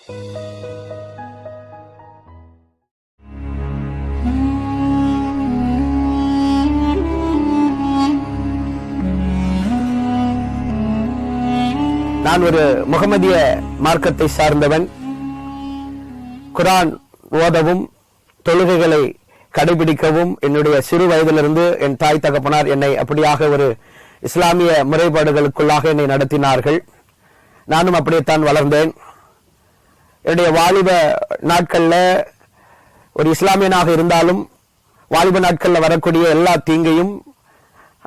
நான் ஒரு முகமதிய மார்க்கத்தை சார்ந்தவன். குரான் ஓதவும் தொழுகைகளை கடைபிடிக்கவும் என்னுடைய சிறு வயதிலிருந்து என் தாய் தகப்பனார் என்னை அப்படியாக ஒரு இஸ்லாமிய முறைப்பாடுகளுக்குள்ளாக என்னை நடத்தினார்கள். நானும் அப்படியேத்தான் வளர்ந்தேன். என்னுடைய வாலிப நாட்கள்ல ஒரு இஸ்லாமியனாக இருந்தாலும் வாலிப நாட்கள்ல வரக்கூடிய எல்லா தீங்கையும்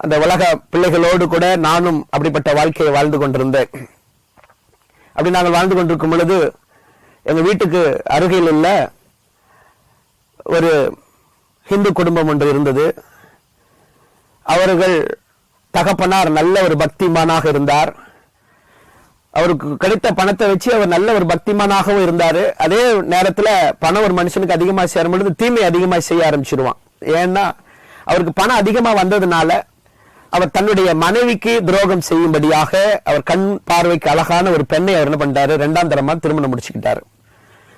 அந்த உலக பிள்ளைகளோடு கூட நானும் அப்படிப்பட்ட வாழ்க்கையை வாழ்ந்து கொண்டிருந்தேன். அப்படி நாங்கள் வாழ்ந்து கொண்டிருக்கும் பொழுது எங்க வீட்டுக்கு அருகில் உள்ள ஒரு ஹிந்து குடும்பம் ஒன்று இருந்தது. அவர்கள் தகப்பனார் நல்ல ஒரு பக்திமானாக இருந்தார். அவருக்கு கிடைத்த பணத்தை வச்சு அவர் நல்ல ஒரு பக்திமானாகவும் இருந்தாரு. அதே நேரத்தில் பணம் ஒரு மனுஷனுக்கு அதிகமாக சேரும் பொழுது தீமை அதிகமாக செய்ய ஆரம்பிச்சிருவான். ஏன்னா அவருக்கு பணம் அதிகமாக வந்ததுனால அவர் தன்னுடைய மனைவிக்கு துரோகம் செய்யும்படியாக அவர் கண் பார்வைக்கு அழகான ஒரு பெண்ணை அவர் என்ன பண்றாரு, 2ஆம் தரமா திருமணம் முடிச்சுக்கிட்டாரு.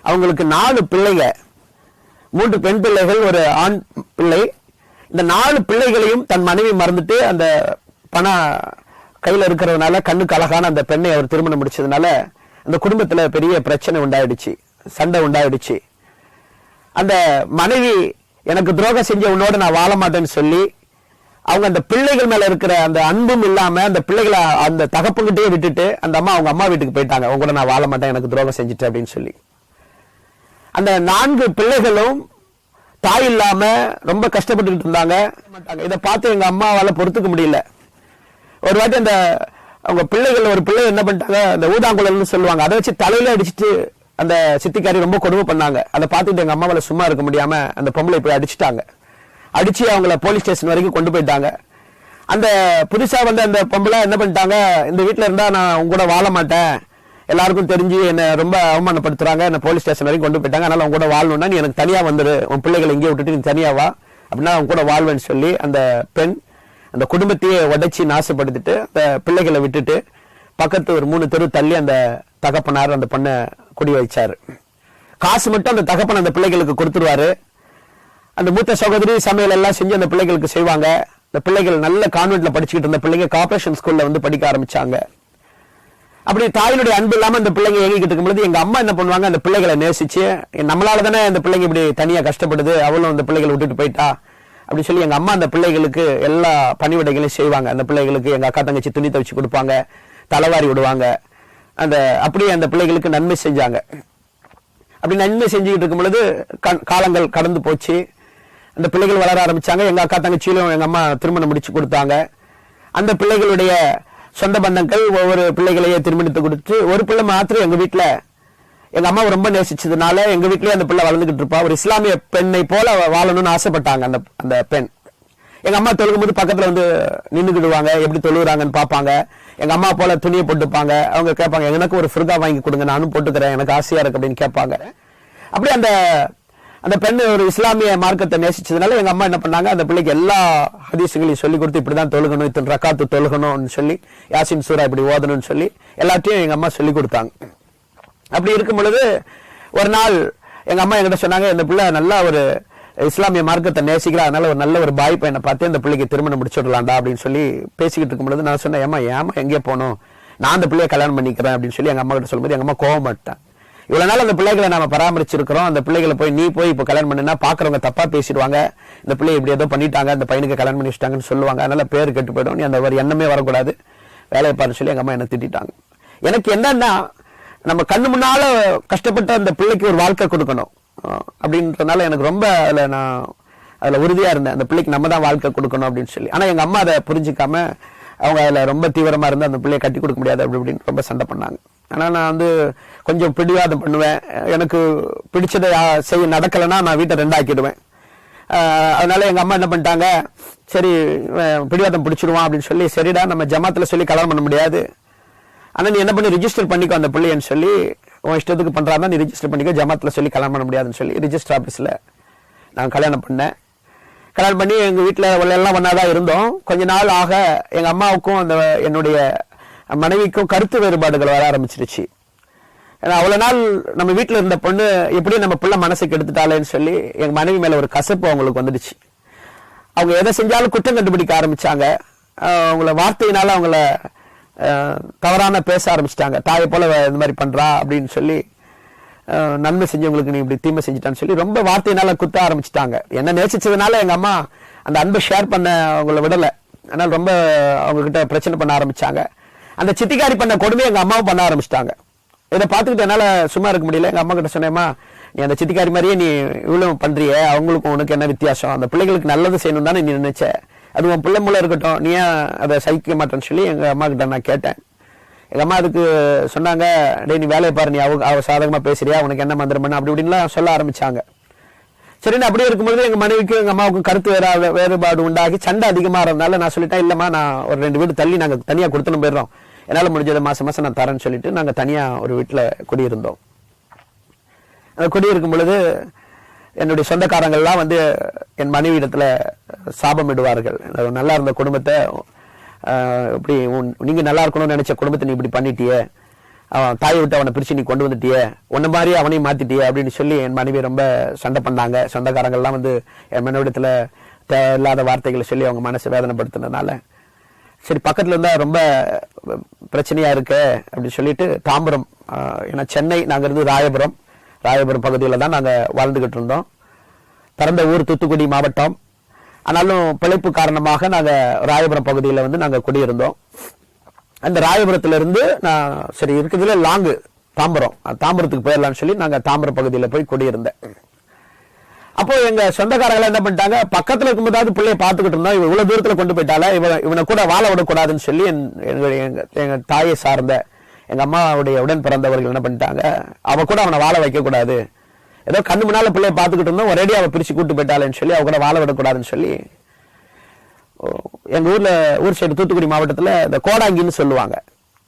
அவங்களுக்கு 4 பிள்ளைங்க, 3 பெண் பிள்ளைகள், ஒரு ஆண் பிள்ளை. இந்த 4 பிள்ளைகளையும் தன் மனைவி மறந்துட்டு அந்த பணம் கையில இருக்கிறதுனால கண்ணுக்கு அழகான அந்த பெண்ணை அவர் திருமணம் முடிச்சதுனால அந்த குடும்பத்துல பெரிய பிரச்சனை உண்டாயிடுச்சு, சண்டை உண்டாயிடுச்சு. அந்த மனைவி எனக்கு துரோகம் செஞ்ச உன்னோட நான் வாழ மாட்டேன்னு சொல்லி அவங்க அந்த பிள்ளைகள் மேல இருக்கிற அந்த அன்பும் இல்லாம அந்த பிள்ளைகளை அந்த தகப்புகிட்டே விட்டுட்டு அந்த அம்மா அவங்க அம்மா வீட்டுக்கு போயிட்டாங்க. அவங்க கூட நான் வாழ மாட்டேன், எனக்கு துரோகம் செஞ்சுட்டு அப்படின்னு சொல்லி. அந்த 4 பிள்ளைகளும் தாய் இல்லாம ரொம்ப கஷ்டப்பட்டு இருந்தாங்க. இதை பார்த்து எங்க அம்மாவால பொறுத்துக்க முடியல. ஒரு வாட்டி அந்த அவங்க பிள்ளைகள் ஒரு பிள்ளை என்ன பண்ணிட்டாங்க, அந்த ஊதாங்குழல்னு சொல்லுவாங்க, அதை வச்சு தலையில அடிச்சுட்டு அந்த சித்திக்காரி ரொம்ப கொடுமை பண்ணாங்க. அதை பார்த்துட்டு எங்க அம்மாவால சும்மா இருக்க முடியாம அந்த பொம்பளை போய் அடிச்சுட்டாங்க. அடிச்சு அவங்கள போலீஸ் ஸ்டேஷன் வரைக்கும் கொண்டு போயிட்டாங்க. அந்த புதுசா வந்து அந்த பொம்பளை என்ன பண்ணிட்டாங்க, இந்த வீட்டுல இருந்தா நான் உங்க கூட வாழ மாட்டேன், எல்லாருக்கும் தெரிஞ்சு என்ன ரொம்ப அவமானப்படுத்துறாங்க, என்ன போலீஸ் ஸ்டேஷன் வரைக்கும் கொண்டு போயிட்டாங்க, அதனால உங்க கூட வாழணும்னா நீ எனக்கு தனியா வந்துரு, உன் பிள்ளைகளை இங்கே விட்டுட்டு நீ தனியா வா, அப்படின்னா அவங்க கூட வாழ்வேன்னு சொல்லி அந்த பெண் அந்த குடும்பத்தையே உடைச்சி நாசப்படுத்திட்டு அந்த பிள்ளைகளை விட்டுட்டு பக்கத்து ஒரு 3 தெரு தள்ளி அந்த தகப்பனார் அந்த பொண்ணை குடி வச்சாரு. காசு மட்டும் அந்த தகப்பன் அந்த பிள்ளைகளுக்கு கொடுத்துருவாரு. அந்த மூத்த சகோதரி சமையல் எல்லாம் செஞ்சு அந்த பிள்ளைகளுக்கு செய்வாங்க. இந்த பிள்ளைகள் நல்ல கான்வென்ட்ல படிச்சுக்கிட்டு இருந்த பிள்ளைங்க கார்பரேஷன் ஸ்கூல்ல வந்து படிக்க ஆரம்பிச்சாங்க. அப்படி தாயினுடைய அன்பு இல்லாம அந்த பிள்ளைங்க ஏங்கிக்கிட்டு இருக்கும்போது எங்க அம்மா என்ன பண்ணுவாங்க, அந்த பிள்ளைகளை நேசிச்சு, நம்மளால தானே அந்த பிள்ளைங்க இப்படி தனியா கஷ்டப்படுது, அவளும் அந்த பிள்ளைகளை விட்டுட்டு போயிட்டா அப்படி சொல்லி எங்க அம்மா அந்த பிள்ளைகளுக்கு எல்லா பணிவிடைகளையும் செய்வாங்க. அந்த பிள்ளைகளுக்கு எங்க அக்கா தங்கச்சி துணி துவைச்சு கொடுப்பாங்க, தலைவாரி விடுவாங்க. அப்படியே அந்த பிள்ளைகளுக்கு நன்மை செஞ்சாங்க. அப்படி நன்மை செஞ்சுக்கிட்டு இருக்கும் பொழுது காலங்கள் கடந்து போச்சு. அந்த பிள்ளைகள் வளர ஆரம்பிச்சாங்க. எங்க அக்கா தங்கச்சியிலும் எங்க அம்மா திருமணம் முடிச்சு கொடுத்தாங்க. அந்த பிள்ளைகளுடைய சொந்த பந்தங்கள் ஒவ்வொரு பிள்ளைகளையே திருமணித்து கொடுத்து ஒரு பிள்ளை மாத்திரம் எங்க வீட்டுல எங்க அம்மா ரொம்ப நேசிச்சதுனால எங்க வீட்லயே அந்த பிள்ளை வளர்ந்துகிட்டு இருப்பா. ஒரு இஸ்லாமிய பெண்ணை போல வாழணும்னு ஆசைப்பட்டாங்க அந்த பெண். எங்க அம்மா தொழுகும் போது பக்கத்துல வந்து நின்றுக்கிடுவாங்க, எப்படி தொழுகிறாங்கன்னு பாப்பாங்க. எங்க அம்மா போல துணியை போட்டுப்பாங்க. அவங்க கேட்பாங்க, எனக்கு ஒரு ஃபிர்கா வாங்கி கொடுங்க, நானும் போட்டுக்கிறேன், எனக்கு ஆசையா இருக்கு அப்படின்னு கேட்பாங்க. அப்படி அந்த பெண் ஒரு இஸ்லாமிய மார்க்கத்தை நேசிச்சதுனால எங்க அம்மா என்ன பண்ணாங்க, அந்த பிள்ளைக்கு எல்லா ஹதீசுகளையும் சொல்லி கொடுத்து இப்படிதான் தொழுகணும், இத்தனை ரக்காத்து தொழுகணும்னு சொல்லி, யாசின் சூரா இப்படி ஓதணும்னு சொல்லி எல்லாத்தையும் எங்க அம்மா சொல்லி கொடுத்தாங்க. அப்படி இருக்கும் பொழுது ஒரு நாள் எங்க அம்மா என்கிட்ட சொன்னாங்க, இந்த பிள்ளை நல்லா ஒரு இஸ்லாமிய மார்க்கத்தை நேசிக்கிறா, அதனால ஒரு நல்ல ஒரு பாய் பையனை பார்த்து இந்த பிள்ளைக்கு திருமணம் முடிச்சுடலாம்டா அப்படின்னு சொல்லி பேசிக்கிட்டு இருக்கும் பொழுது நான் சொன்னேன், ஏமா எங்கே போகணும், நான் அந்த பிள்ளையை கல்யாணம் பண்ணிக்கிறேன் அப்படின்னு சொல்லி எங்க அம்மா கிட்ட சொல்லும்போது எங்க அம்மா கோவமாட்டான். இவ்வளவு நாள் அந்த பிள்ளைகளை நாம பராமரிச்சிருக்கிறோம், அந்த பிள்ளைகளை போய் நீ போய் இப்போ கல்யாணம் பண்ணினா பாக்குறவங்க தப்பா பேசிடுவாங்க, இந்த பிள்ளை இப்படி ஏதோ பண்ணிட்டாங்க, அந்த பையனுக்கு கல்யாணம் பண்ணி வச்சிட்டாங்கன்னு சொல்லுவாங்க, அதனால பேர் கெட்டு போயிடும், நீ அந்த ஒரு எண்ணமே வரக்கூடாது, வேலையை பாருன்னு சொல்லி எங்க அம்மா என்ன திட்டாங்க. எனக்கு என்னன்னா, நம்ம கண்ணு முன்னால கஷ்டப்பட்ட அந்த பிள்ளைக்கு ஒரு வாழ்க்கை கொடுக்கணும் அப்படின்றதுனால எனக்கு ரொம்ப அதுல உறுதியா இருந்தேன், அந்த பிள்ளைக்கு நம்ம தான் வாழ்க்கை கொடுக்கணும் அப்படின்னு சொல்லி. ஆனா எங்க அம்மா அதை புரிஞ்சுக்காம அவங்க அதுல ரொம்ப தீவிரமா இருந்து அந்த பிள்ளையை கட்டி கொடுக்க முடியாது அப்படி இப்படின்னு ரொம்ப சண்டை பண்ணாங்க. ஆனா நான் வந்து கொஞ்சம் பிடிவாதம் பண்ணுவேன், எனக்கு பிடிச்சதை செய்ய நடக்கலைன்னா நான் வீட்டை 2 ஆக்கிடுவேன். அதனால எங்க அம்மா என்ன பண்ணிட்டாங்க, சரி பிடிவாதம் பிடிச்சிருவான் அப்படின்னு சொல்லி, சரிடா நம்ம ஜமாத்துல சொல்லி கல்யாணம் பண்ண முடியாது, ஆனா நீ என்ன பண்ணி ரிஜிஸ்டர் பண்ணிக்கோ அந்த பிள்ளைன்னு சொல்லி, உன் இஷ்டத்துக்கு பண்றாதான் நீ ரிஜிஸ்டர் பண்ணிக்கோ, ஜமாத்துல சொல்லி கல்யாணம் பண்ண முடியாதுன்னு சொல்லி ரிஜிஸ்டர் ஆபீஸ்ல நான் கல்யாணம் பண்ணேன். கல்யாணம் பண்ணி எங்க வீட்டுல எல்லாம் ஒன்னாதான் இருந்தோம். கொஞ்ச நாள் ஆக எங்க அம்மாவுக்கும் அந்த என்னுடைய மனைவிக்கும் கருத்து வேறுபாடுகள் வர ஆரம்பிச்சிருச்சு. ஏன்னா அவ்வளவு நாள் நம்ம வீட்டுல இருந்த பொண்ணு எப்படியும் நம்ம பிள்ளை மனசுக்கு எடுத்துட்டாலேன்னு சொல்லி எங்க மனைவி மேல ஒரு கசப்பு அவங்களுக்கு வந்துடுச்சு. அவங்க எதை செஞ்சாலும் குற்றம் கண்டுபிடிக்க ஆரம்பிச்சாங்க. அவங்கள வார்த்தையினால அவங்கள தவறான பேச ஆரம்பிச்சிட்டாங்க. தாயை போல இந்த மாதிரி பண்றா அப்படின்னு சொல்லி, நன்மை செஞ்சவங்களுக்கு நீ இப்படி தீமை செஞ்சுட்டான்னு சொல்லி ரொம்ப வார்த்தையினால குத்த ஆரம்பிச்சிட்டாங்க. என்ன நேசிச்சதுனால எங்க அம்மா அந்த அன்பை ஷேர் பண்ண அவங்கள விடலை. அதனால ரொம்ப அவங்க கிட்ட பிரச்சனை பண்ண ஆரம்பிச்சாங்க. அந்த சித்திக்காரி பண்ண கொடுமை எங்க அம்மாவும் பண்ண ஆரம்பிச்சிட்டாங்க. இதை பார்த்துக்கிட்டு என்னால சும்மா இருக்க முடியல. எங்க அம்மா கிட்ட சொன்னேம்மா, நீ அந்த சித்திக்காரி மாதிரியே நீ இவ்வளவு பண்றிய, அவங்களுக்கும் உனக்கு என்ன வித்தியாசம்? அந்த பிள்ளைகளுக்கு நல்லது செய்யணும் தானே நீ நினைச்ச, அது உன் பிள்ளை மூலம் இருக்கட்டும், நீ ஏன் அதை சகிக்க மாட்டேன்னு சொல்லி எங்க அம்மா கிட்ட நான் கேட்டேன். எங்க அம்மா அதுக்கு சொன்னாங்க, டே நீ வேலையை பாரு, நீ அவ சாதகமா பேசுறியா, உனக்கு என்ன மந்திரம் பண்ண அப்படி இப்படின்லாம் சொல்ல ஆரம்பிச்சாங்க. சரின்னு அப்படியே இருக்கும்போது எங்க மனைவிக்கும் எங்க அம்மாவுக்கும் கருத்து வேறுபாடு உண்டாகி சண்டை அதிகமா இருந்தனால நான் சொல்லிட்டேன், இல்லம்மா நான் ஒரு 2 வீடு தள்ளி நாங்க தனியா கொடுத்துன்னு போயிடுறோம், என்னால முடிஞ்சதை மாசம் மாசம் நான் தரேன்னு சொல்லிட்டு நாங்க தனியா ஒரு வீட்டுல குடியிருந்தோம். குடியிருக்கும் பொழுது என்னுடைய சொந்தக்காரங்கள்லாம் வந்து என் மனைவி இடத்துல சாபம் இடுவார்கள். நல்லா இருந்த குடும்பத்தை இப்படி நீங்க நல்லா இருக்கணும்னு நினைச்ச குடும்பத்தை நீ இப்படி பண்ணிட்டியே, அவன் தாயை விட்டு அவனை பிரிச்சு நீ கொண்டு வந்துட்டியே, உன்ன மாதிரி அவனையும் மாத்திட்டியே அப்படின்னு சொல்லி என் மனைவி ரொம்ப சண்டை பண்ணாங்க. சொந்தக்காரங்கள்லாம் வந்து என் மனைவிடத்துல தேவையில்லாத வார்த்தைகளை சொல்லி அவங்க மனசை வேதனைப்படுத்தினதுனால சரி பக்கத்துல இருந்தா ரொம்ப பிரச்சனையா இருக்கு அப்படின்னு சொல்லிட்டு தாம்பரம், ஏன்னா சென்னை நாங்க இருந்து ராயபுரம் பகுதியில தான் நாங்க வாழ்ந்துகிட்டு இருந்தோம். பிறந்த ஊர் தூத்துக்குடி மாவட்டம். ஆனாலும் பிழைப்பு காரணமாக நாங்க ராயபுரம் பகுதியில வந்து நாங்க குடியிருந்தோம். அந்த ராயபுரத்துல இருந்து நான் சரி இருக்குதுல லாங்கு தாம்பரத்துக்கு போயிடலாம்னு சொல்லி நாங்க தாம்பரம் பகுதியில போய் குடியிருந்தேன். அப்போ எங்க சொந்தக்காரர்கள் என்ன பண்ணிட்டாங்க, பக்கத்துல இருக்கும்போதாவது பிள்ளைய பாத்துக்கிட்டு இருந்தோம், இவன் இவ்வளவு தூரத்துல கொண்டு போயிட்டால, இவனை கூட வாழ விடக்கூடாதுன்னு சொல்லி எங்க தாயை சார்ந்த எங்க அம்மாவுடைய உடன் பிறந்தவர்கள் என்ன பண்ணிட்டாங்க, அவ கூட அவனை வாழ வைக்க கூடாது, ஏதோ கண்ணு முன்னால பிள்ளைய பாத்துக்கிட்டு இருந்தோம், ஒரேடி அவ பிரிச்சு கூட்டு போயிட்டாளேன்னு சொல்லி அவ கூட வாழ விடக்கூடாதுன்னு சொல்லி எங்க ஊர் சைடு தூத்துக்குடி மாவட்டத்துல இந்த கோடாங்கின்னு சொல்லுவாங்க,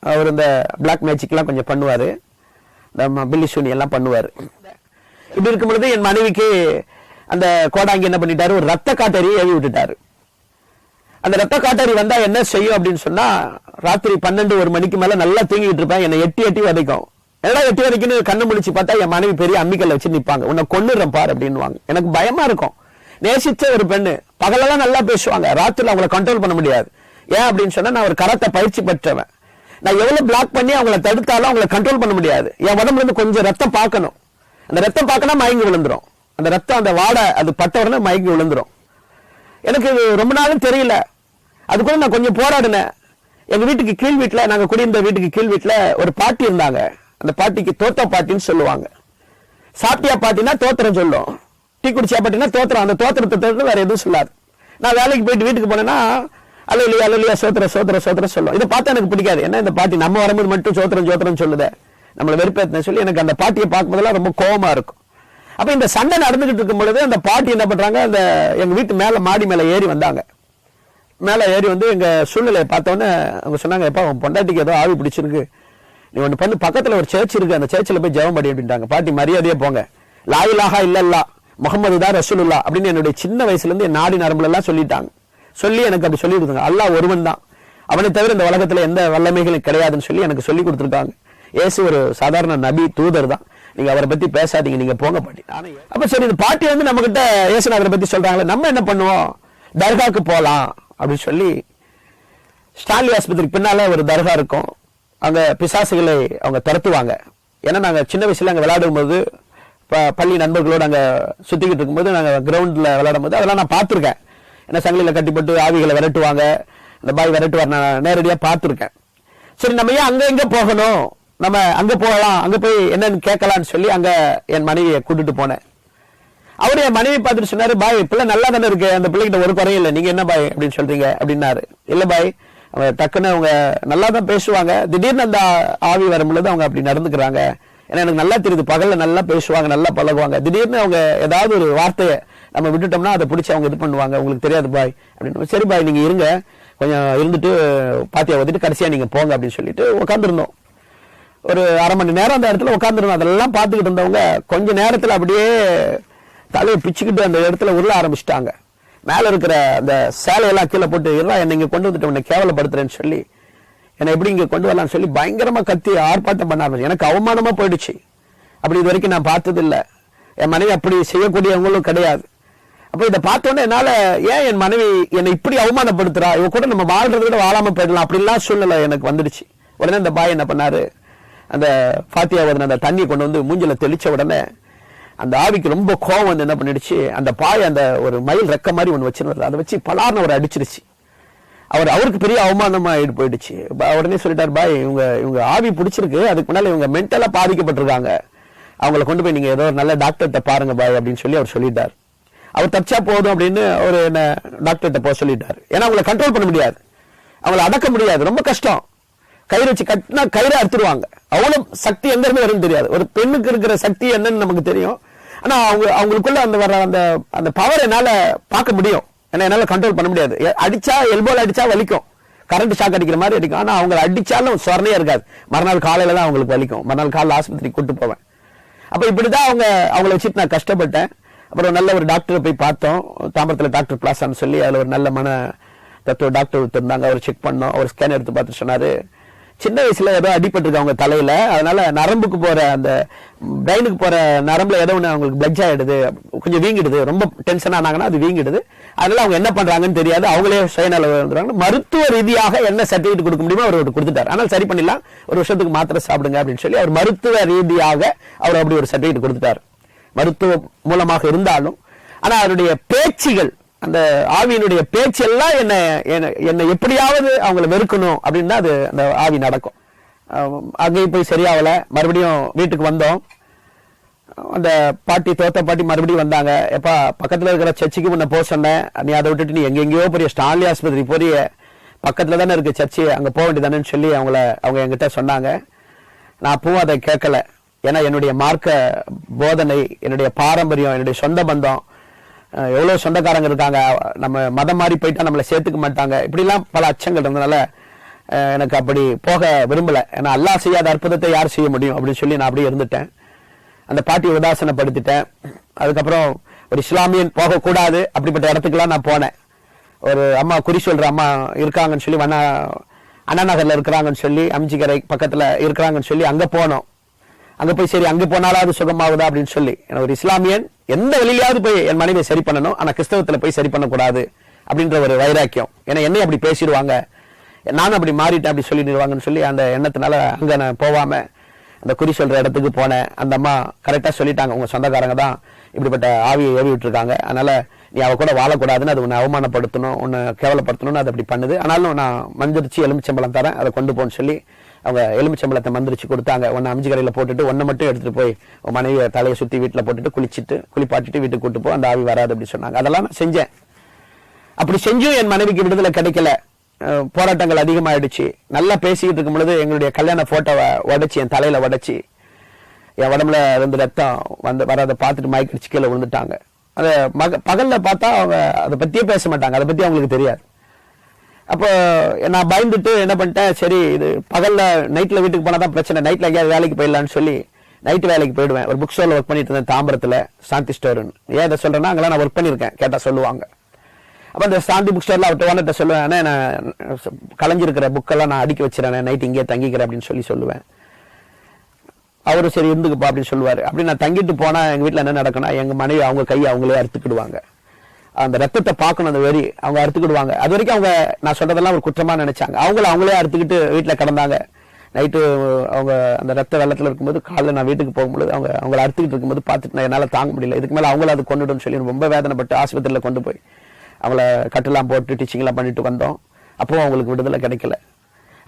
அவர் இந்த பிளாக் மேஜிக் எல்லாம் கொஞ்சம் பண்ணுவாரு, இந்த பில்லி சூனி எல்லாம் பண்ணுவாரு. இப்படி இருக்கும் பொழுது என் மனைவிக்கு அந்த கோடாங்கி என்ன பண்ணிட்டாரு, ஒரு ரத்த காட்டறியை ஏவி விட்டுட்டாரு. அந்த ரத்த காட்டறி வந்தா என்ன செய்யும் அப்படின்னு சொன்னா, ராத்திரி 12-1 மணிக்கு மேல நல்லா தூங்கிட்டு இருப்பேன், என்னை எட்டி வதைக்கும். என்னடா எட்டி வதைக்குன்னு கண்ணு முடிச்சு பார்த்தா என் மனைவி பெரிய அம்மிக்கல்ல வச்சு நிப்பாங்க, உன்னை கொன்னுறேன் பாரு அப்படின்னுவாங்க. எனக்கு பயமா இருக்கும். நேசிச்ச ஒரு பெண்ணு, பகலெல்லாம் நல்லா பேசுவாங்க, ராத்திரில அவங்களை கண்ட்ரோல் பண்ண முடியாது. ஏன் அப்படின்னு சொன்னா, நான் ஒரு கராத்தே பயிற்சி பெற்றவன். நான் எவ்வளவு பிளாக் பண்ணி அவங்களை தடுத்தாலும் அவங்களை கண்ட்ரோல் பண்ண முடியாது. என் உடம்புல இருந்து கொஞ்சம் ரத்தம் பார்க்கணும், அந்த ரத்தம் பார்க்கணும் மயங்கி விழுந்துரும், அந்த ரத்தம் அந்த வாடை அது பட்ட உடனே மயங்கி விழுந்துரும். எனக்கு ரொம்ப நாளும் தெரியல, அதுக்குள்ள நான் கொஞ்சம் போராடினேன். எங்க வீட்டுக்கு கீழ் வீட்டுல, நாங்க குடியிருந்த வீட்டுக்கு கீழ் வீட்டுல ஒரு பாட்டி இருந்தாங்க. அந்த பாட்டிக்கு தோத்த பாட்டின்னு சொல்லுவாங்க. சாப்பிட்டியா பாட்டினா தோத்திரம் சொல்லும், டீ குடிச்சியா பாட்டினா தோத்திரம், அந்த தோத்திரத்தை தவிர வேற எதுவும் சொல்லாது. நான் வேலைக்கு போயிட்டு வீட்டுக்கு போனேன்னா அல்லையா சோத்திரம் சொல்லும். இதை பார்த்தா எனக்கு பிடிக்காது. ஏன்னா இந்த பாட்டி நம்ம வரும்போது மட்டும் சோத்திரம் சொல்லுத, நம்மளை வெறுப்பேற்ற சொல்லி எனக்கு அந்த பாட்டியை பார்க்கும்போதெல்லாம் ரொம்ப கோபமா இருக்கும். அப்ப இந்த சண்டை நடந்துகிட்டு இருக்கும் பொழுது அந்த பாட்டி என்ன பண்றாங்க, அந்த எங்க வீட்டு மேல மாடி மேல ஏறி வந்தாங்க. மேல ஏறி வந்து எங்க சூழ்நிலையை பார்த்தோன்னே அவங்க சொன்னாங்க, எப்பா உன் பொண்டாட்டிக்கு ஏதோ ஆவி பிடிச்சிருக்கு, நீ ஒண்ணு பண்ணு, பக்கத்துல ஒரு சர்ச் இருக்கு, அந்த சர்ச்சில் போய் ஜெபம் பண்ணி அப்படின்ட்டாங்க. பாட்டி மரியாதையா போங்க, லா இலாஹா இல்லல்லா முஹம்மது தான் ரசூலுல்லா அப்படின்னு என்னுடைய சின்ன வயசுல இருந்து என் நாடி நரம்புல எல்லாம் சொல்லிட்டாங்க. சொல்லி எனக்கு அப்படி சொல்லி கொடுத்தாங்க. அல்லாஹ் ஒருவன் தான், அவனை தவிர இந்த உலகத்துல எந்த வல்லமைகளும் கிடையாதுன்னு சொல்லி எனக்கு சொல்லி கொடுத்துருக்காங்க. இயேசு ஒரு சாதாரண நபி தூதர் தான், நீங்க அவரை பத்தி பேசாதீங்க, நீங்க போங்க பாட்டி. அப்ப சரி, இந்த பாட்டி வந்து நம்ம கிட்ட இயேசுநாதரை பத்தி சொல்றாங்களே, நம்ம என்ன பண்ணுவோம், தர்காக்கு போலாம் அப்படின்னு சொல்லி ஸ்டான்லி ஆஸ்பத்திரிக்கு பின்னால ஒரு தர்கா இருக்கும், அங்க பிசாசுகளை அவங்க துரத்துவாங்க. ஏன்னா நாங்க சின்ன வயசுல அங்க விளையாடும் போது, பள்ளி நண்பர்களோடு அங்க சுத்திக்கிட்டு இருக்கும்போது, நாங்க கிரவுண்ட்ல விளையாடும் போது அதெல்லாம் நான் பார்த்திருக்கேன். ஏன்னா சங்கிலியில கட்டிப்பட்டு ஆவிகளை விரட்டுவாங்க, இந்த பாய் விரட்டுவார், நான் நேரடியா பார்த்திருக்கேன். சரி, நம்ம ஏன் அங்க எங்க போகணும், நம்ம அங்க போகலாம், அங்க போய் என்னன்னு கேட்கலாம்னு சொல்லி அங்க என் மனைவியை கூட்டிட்டு போனேன். அவரு என் மனைவி பார்த்துட்டு சொன்னாரு, பாய் பிள்ளை நல்லா தானே இருக்கு, அந்த பிள்ளைகிட்ட ஒரு குறையும் இல்லை, நீங்க என்ன பாய் அப்படின்னு சொல்றீங்க அப்படின்னாரு. இல்ல பாய், அவங்க டக்குன்னு அவங்க நல்லா தான் பேசுவாங்க, திடீர்னு அந்த ஆவி வரும் பொழுது அவங்க அப்படி நடந்துக்கிறாங்க. ஏன்னா எனக்கு நல்லா தெரியுது, பகல்ல நல்லா பேசுவாங்க, நல்லா பழகுவாங்க, திடீர்னு அவங்க ஏதாவது ஒரு வார்த்தையை நம்ம விட்டுட்டோம்னா அதை பிடிச்சி அவங்க இது பண்ணுவாங்க, உங்களுக்கு தெரியாது பாய் அப்படின்னு. சரி பாய், நீங்க இருங்க, கொஞ்சம் இருந்துட்டு பாத்தியா வந்துட்டு கடைசியா நீங்க போங்க அப்படின்னு சொல்லிட்டு உட்காந்துருந்தோம். ஒரு அரை மணி நேரம் அந்த இடத்துல உட்காந்துருந்தோம். அதெல்லாம் பார்த்துக்கிட்டு இருந்தவங்க கொஞ்ச நேரத்துல அப்படியே தலையை பிச்சுக்கிட்டு அந்த இடத்துல உருள ஆரம்பிச்சிட்டாங்க. மேல இருக்கிற அந்த சேலையெல்லாம் கீழே போட்டு, எல்லாம் என்னை இங்க கொண்டு வந்துட்டு உன்னை கேவலப்படுத்துறேன்னு சொல்லி என்னை எப்படி இங்க கொண்டு வரலாம்னு சொல்லி பயங்கரமா கத்தி ஆர்ப்பாட்டம் பண்ண ஆரம்பிச்சு. எனக்கு அவமானமா போயிடுச்சு. அப்படி இது வரைக்கும் நான் பார்த்தது இல்லை. என் மனைவி அப்படி செய்யக்கூடியவங்களும் கிடையாது. அப்ப இதை பார்த்தோன்னே என்னால ஏன் என் மனைவி என்னை இப்படி அவமானப்படுத்துறா, இவ கூட நம்ம வாழ்றதை விட வாழாம போயிடலாம் அப்படின்லாம் சூழ்நிலை எனக்கு வந்துடுச்சு. உடனே அந்த பாய் என்ன பண்ணாரு, அந்த ஃபாத்தியா ஓதுன அந்த தண்ணியை கொண்டு வந்து மூஞ்சில தெளிச்ச உடனே அந்த ஆவிக்கு ரொம்ப கோவம் வந்து என்ன பண்ணிடுச்சு, அந்த பாய் அந்த ஒரு மயில் ரெக்க மாதிரி ஒன்று வச்சிருந்தது, அதை வச்சு பலார்னு அவர் அடிச்சிருச்சு. அவருக்கு பெரிய அவமானமா போயிடுச்சு. உடனே சொல்லிட்டாரு, பாய் இவங்க ஆவி பிடிச்சிருக்கு, அதுக்கு முன்னால இவங்க மென்டலா பாதிக்கப்பட்டிருக்காங்க, அவங்களை கொண்டு போய் நீங்க ஏதோ ஒரு நல்ல டாக்டர்கிட்ட பாருங்க பாய் அப்படின்னு சொல்லி அவர் சொல்லிட்டார். அவர் தப்பிச்சா போதும் அப்படின்னு அவர் என்ன டாக்டர்கிட்ட போக சொல்லிட்டாரு. ஏன்னா அவங்களை கண்ட்ரோல் பண்ண முடியாது, அவங்களை அடக்க முடியாது, ரொம்ப கஷ்டம். கயிறு வச்சு கட்டினா கயிறை அறுத்துருவாங்க. அவ்வளவு சக்தி எங்க இருந்து வரும்னு தெரியாது. ஒரு பெண்ணுக்கு இருக்கிற சக்தி என்னன்னு நமக்கு தெரியும். ஆனா அவங்களுக்குள்ள அந்த வர அந்த பவர் என்னால பார்க்க முடியும். ஏன்னா என்னால கண்ட்ரோல் பண்ண முடியாது. அடிச்சா எல்போல அடிச்சா வலிக்கும், கரண்ட் ஷாக் அடிக்கிற மாதிரி அடிக்கும். ஆனா அவங்க அடிச்சாலும் சொரணையா இருக்காது. மறுநாள் காலையில தான் அவங்களுக்கு வலிக்கும். மறுநாள் காலையில் ஆஸ்பத்திரிக்கு கூட்டு போவேன். அப்ப இப்படிதான் அவங்கள வச்சுட்டு நான் கஷ்டப்பட்டேன். அப்புறம் நல்ல ஒரு டாக்டரை போய் பார்த்தோம், தாம்பரத்தில் டாக்டர் பிளாசான்னு சொல்லி. அதுல ஒரு நல்ல மன தத்துவ டாக்டர் இருந்தாங்க. அவர் செக் பண்ணோம். அவர் ஸ்கேன் எடுத்து பார்த்து சொன்னாரு, சின்ன வயசுல ஏதோ அடிபட்டிருக்கு அவங்க தலையில, அதனால நரம்புக்கு போற அந்த பிரெயினுக்கு போற நரம்புல ஏதோ ஒன்று அவங்களுக்கு பிளட்ஜ் ஆயிடுது, கொஞ்சம் வீங்கிடுது, ரொம்ப டென்ஷன் ஆனாங்கன்னா அது வீங்கிடுது. அதனால அவங்க என்ன பண்றாங்கன்னு தெரியாது, அவங்களே சுயநல வந்துடுறாங்க. மருத்துவ ரீதியாக என்ன சர்டிபிகேட் கொடுக்க முடியுமோ அவர் கொடுத்துட்டார். ஆனால் சரி பண்ணிடலாம், ஒரு வருஷத்துக்கு மாத்திரை சாப்பிடுங்க அப்படின்னு சொல்லி அவர் மருத்துவ ரீதியாக அவர் அப்படி ஒரு சர்டிபிகேட் கொடுத்துட்டார். மருத்துவ மூலமாக இருந்தாலும். ஆனா அவருடைய பேச்சுகள், அந்த ஆவியினுடைய பேச்செல்லாம் என்ன எப்படியாவது அவங்களை வெறுக்கணும் அப்படின்னு தான் அது அந்த ஆவி நடக்கும். அங்கேயும் போய் சரியாகல. மறுபடியும் வீட்டுக்கு வந்தோம். அந்த பாட்டி, தோத்த பாட்டி மறுபடியும் வந்தாங்க. எப்பா பக்கத்துல இருக்கிற சர்ச்சுக்கு முன்ன போக சொன்னேன், நீ அதை விட்டுட்டு நீ எங்கெங்கயோ பெரிய ஸ்டான்லி ஆஸ்பத்திரி போறிய, பக்கத்துல தானே இருக்கு சர்ச்சு, அங்க போக வேண்டியதானேன்னு சொல்லி அவங்க என்கிட்ட சொன்னாங்க. நான் அப்பவும் அதை கேட்கல. ஏன்னா என்னுடைய மார்க்க போதனை, என்னுடைய பாரம்பரியம், என்னுடைய சொந்த பந்தம், எவ்வளவு சொந்தக்காரங்க இருக்காங்க, நம்ம மதம் மாறி போயிட்டா நம்மளை சேர்த்துக்க மாட்டாங்க, இப்படிலாம் பல அச்சங்கள் இருந்ததுனால எனக்கு அப்படி போக விரும்பல. ஏன்னா அல்லாஹ் செய்யாத அற்புதத்தை யார் செய்ய முடியும் அப்படின்னு சொல்லி நான் அப்படியே இருந்துட்டேன். அந்த பாட்டியை உதாசனப்படுத்திட்டேன். அதுக்கப்புறம் ஒரு இஸ்லாமியன் போகக்கூடாது அப்படிப்பட்ட இடத்துக்குலாம் நான் போனேன். ஒரு அம்மா, குறி சொல்ற அம்மா இருக்காங்கன்னு சொல்லி, அண்ணா நகர்ல இருக்கிறாங்கன்னு சொல்லி, அம்ஜிக்கரை பக்கத்துல இருக்கிறாங்கன்னு சொல்லி அங்க போனோம். அங்க போய் சரி அங்க போனாலாவது சுகமாகுதா அப்படின்னு சொல்லி, ஒரு இஸ்லாமியன் எந்த வழியிலாவது போய் என் மனைவியை சரி பண்ணணும், ஆனா கிறிஸ்தவத்துல போய் சரி பண்ணக்கூடாது அப்படின்ற ஒரு வைராக்கியம். ஏன்னா என்னை அப்படி பேசிடுவாங்க, நானும் அப்படி மாறிட்டேன் அப்படி சொல்லிடுவாங்கன்னு சொல்லி அந்த எண்ணத்தினால அங்க நான் போவாம அந்த குறி சொல்ற இடத்துக்கு போனேன். அந்த அம்மா கரெக்டா சொல்லிட்டாங்க, உங்க சொந்தக்காரங்க தான் இப்படிப்பட்ட ஆவியை ஏவி விட்டுருக்காங்க, அதனால நீ அவ கூட வாழக்கூடாதுன்னு, அது உன்னை அவமானப்படுத்தணும், உன்னை கேவலப்படுத்தணும்னு அது அப்படி பண்ணுது. ஆனாலும் நான் மந்திரிச்சு எலுமிச்சம்பளம் தரேன், அதை கொண்டு போன்னு சொல்லி அவங்க எலுமிச்சம்பளத்தை மந்திரிச்சு கொடுத்தாங்க. ஒன்னு அம்ஜி கரையில போட்டுட்டு ஒன்னை மட்டும் எடுத்துட்டு போய் உன் மனைவியை தலையை சுத்தி வீட்டுல போட்டுட்டு குளிப்பாட்டிட்டு வீட்டுக்கு கூட்டு போ, அந்த ஆவி வராது அப்படி சொன்னாங்க. அதெல்லாம் நான் செஞ்சேன். அப்படி செஞ்சும் என் மனைவிக்கு விடுதலை கிடைக்கல. போராட்டங்கள் அதிகமாயிடுச்சு. நல்லா பேசிக்கிட்டு இருக்கும் பொழுது எங்களுடைய கல்யாண போட்டோவை உடைச்சி, என் தலையில உடைச்சி, என் உடம்புல இருந்து ரத்தம் வராத பார்த்துட்டு மயக்கடிச்சு கீழே விழுந்துட்டாங்க. அதை பகல்ல பார்த்தா அவங்க அதை பத்தியே பேச மாட்டாங்க, அதை பத்தி அவங்களுக்கு தெரியாது. அப்போ நான் பயந்துட்டு என்ன பண்ணிட்டேன், சரி இது பகல்ல நைட்ல வீட்டுக்கு போனாதான் பிரச்சனை, நைட்ல எங்கேயாவது வேலைக்கு போயிடலான்னு சொல்லி நைட்டு வேலைக்கு போயிடுவேன். ஒரு புக் ஸ்டோர்ல ஒர்க் பண்ணிட்டு இருந்தேன் தாம்பரத்துல, சாந்தி ஸ்டோர்னு. ஏன் இதை சொல்றேன்னா அங்கெல்லாம் நான் ஒர்க் பண்ணிருக்கேன், கேட்டா சொல்லுவாங்க. அப்ப அந்த சாந்தி புக் ஸ்டோர்ல அவர்கிட்ட ஓனர்கிட்ட சொல்லுவேன், நான் கலைஞ்சிருக்கிற புக்கெல்லாம் நான் அடுக்கி வச்சிடறேன், நைட் இங்கே தங்கிக்கிறேன் அப்படின்னு சொல்லி சொல்லுவேன். அவரு சரி இருந்துக்குப்பா அப்படின்னு சொல்லுவாரு. அப்படி நான் தங்கிட்டு போனா எங்க வீட்டுல என்ன நடக்கும்னா, எங்க மனைவி அவங்க கையை அவங்களே அறுத்துக்கிடுவாங்க. அந்த ரத்தத்தை பார்க்கணும், அந்த வெறி, அவங்க அறுத்துக்கிடுவாங்க. அது வரைக்கும் அவங்க நான் சொல்றதெல்லாம் ஒரு குற்றமா நினைச்சாங்க. அவங்களே அறுத்துக்கிட்டு வீட்டுல கிடந்தாங்க. நைட்டு அவங்க அந்த ரத்த வெள்ளத்துல இருக்கும்போது காலைல நான் வீட்டுக்கு போகும்போது அவங்களை அறுத்துக்கிட்டு இருக்கும்போது பார்த்துட்டு நான் என்னால தாங்க முடியல, இதுக்கு மேல அவங்கள அது கொண்டுடும் சொல்லி ரொம்ப வேதனைப்பட்டு ஆஸ்பத்திரியில கொண்டு போய் அவங்கள கட்டெல்லாம் போட்டு டீச்சிங் எல்லாம் பண்ணிட்டு வந்தோம். அப்போ அவங்களுக்கு விடுதலை கிடைக்கல.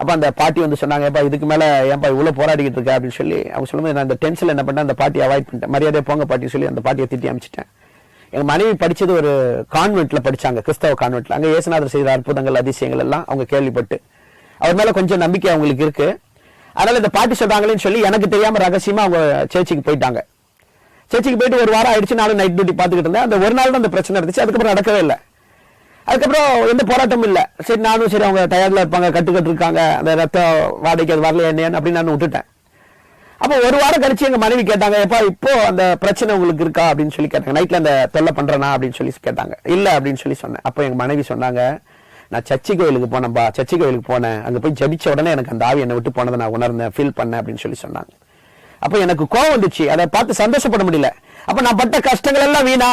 அப்ப அந்த பாட்டி வந்து சொன்னாங்க, ஏப்பா இதுக்கு மேல ஏன்பா இவ்வளவு போராடிக்கிட்டு இருக்க அப்படின்னு சொல்லி அவங்க சொல்லும்போது நான் அந்த டென்ஷன்ல என்ன பண்ணேன், அந்த பாட்டியை அவாய்ட் பண்ணிட்டேன். மரியாதையை போங்க பாட்டி சொல்லி அந்த பாட்டியை திட்டி அமைச்சிட்டேன். எங்க மனைவி படிச்சது ஒரு கான்வென்ட்ல படிச்சாங்க, கிறிஸ்தவ கான்வென்ட்ல. அங்க இயேசுநாதர் செய்த அற்புதங்கள் அதிசயங்கள் எல்லாம் அவங்க கேள்விப்பட்டு அவர் மேல கொஞ்சம் நம்பிக்கை அவங்களுக்கு இருக்கு. அதனால இந்த பாட்டி சொல்றாங்களேன்னு சொல்லி எனக்கு தெரியாம ரகசியமா அவங்க சர்ச்சுக்கு போயிட்டாங்க. சர்ச்சுக்கு போயிட்டு ஒரு வாரம் ஆயிடுச்சு. நானும் நைட் டியூட்டி பாத்துக்கிட்டு இருந்தேன். அந்த ஒரு நாள் தான் அந்த பிரச்சனை இருந்துச்சு. அதுக்கப்புறம் நடக்கவே இல்லை. அதுக்கப்புறம் எந்த போராட்டமும் இல்லை. சரி நானும் சரி அவங்க டயர்ட்ல இருப்பாங்க, கட்டுக்கட்டு இருக்காங்க, அந்த ரத்த வாடகைக்கு அது வரல என்ன அப்படின்னு நான் விட்டுட்டேன். அப்போ ஒரு வாரம் கழிச்சு எங்க மனைவி கேட்டாங்க, எப்பா இப்போ அந்த பிரச்சனை உங்களுக்கு இருக்கா அப்படின்னு சொல்லி கேட்டாங்க. நைட்ல அந்த தொல்லை பண்றேனா அப்படின்னு சொல்லி கேட்டாங்க. இல்ல அப்படின்னு சொல்லி சொன்னேன். அப்போ எங்க மனைவி சொன்னாங்க, நான் சர்ச்சி கோயிலுக்கு போனேன்பா, சர்ச்சி கோயிலுக்கு போனேன், அங்க போய் ஜபிச்ச உடனே எனக்கு அந்த ஆவி என்னை விட்டு போனதை நான் உணர்ந்தேன், ஃபீல் பண்ணேன் அப்படின்னு சொல்லி சொன்னாங்க. அப்ப எனக்கு கோவம் வந்துச்சு, அதை பார்த்து சந்தோஷப்பட முடியல. அப்ப நான் பட்ட கஷ்டங்கள் எல்லாம் வீணா,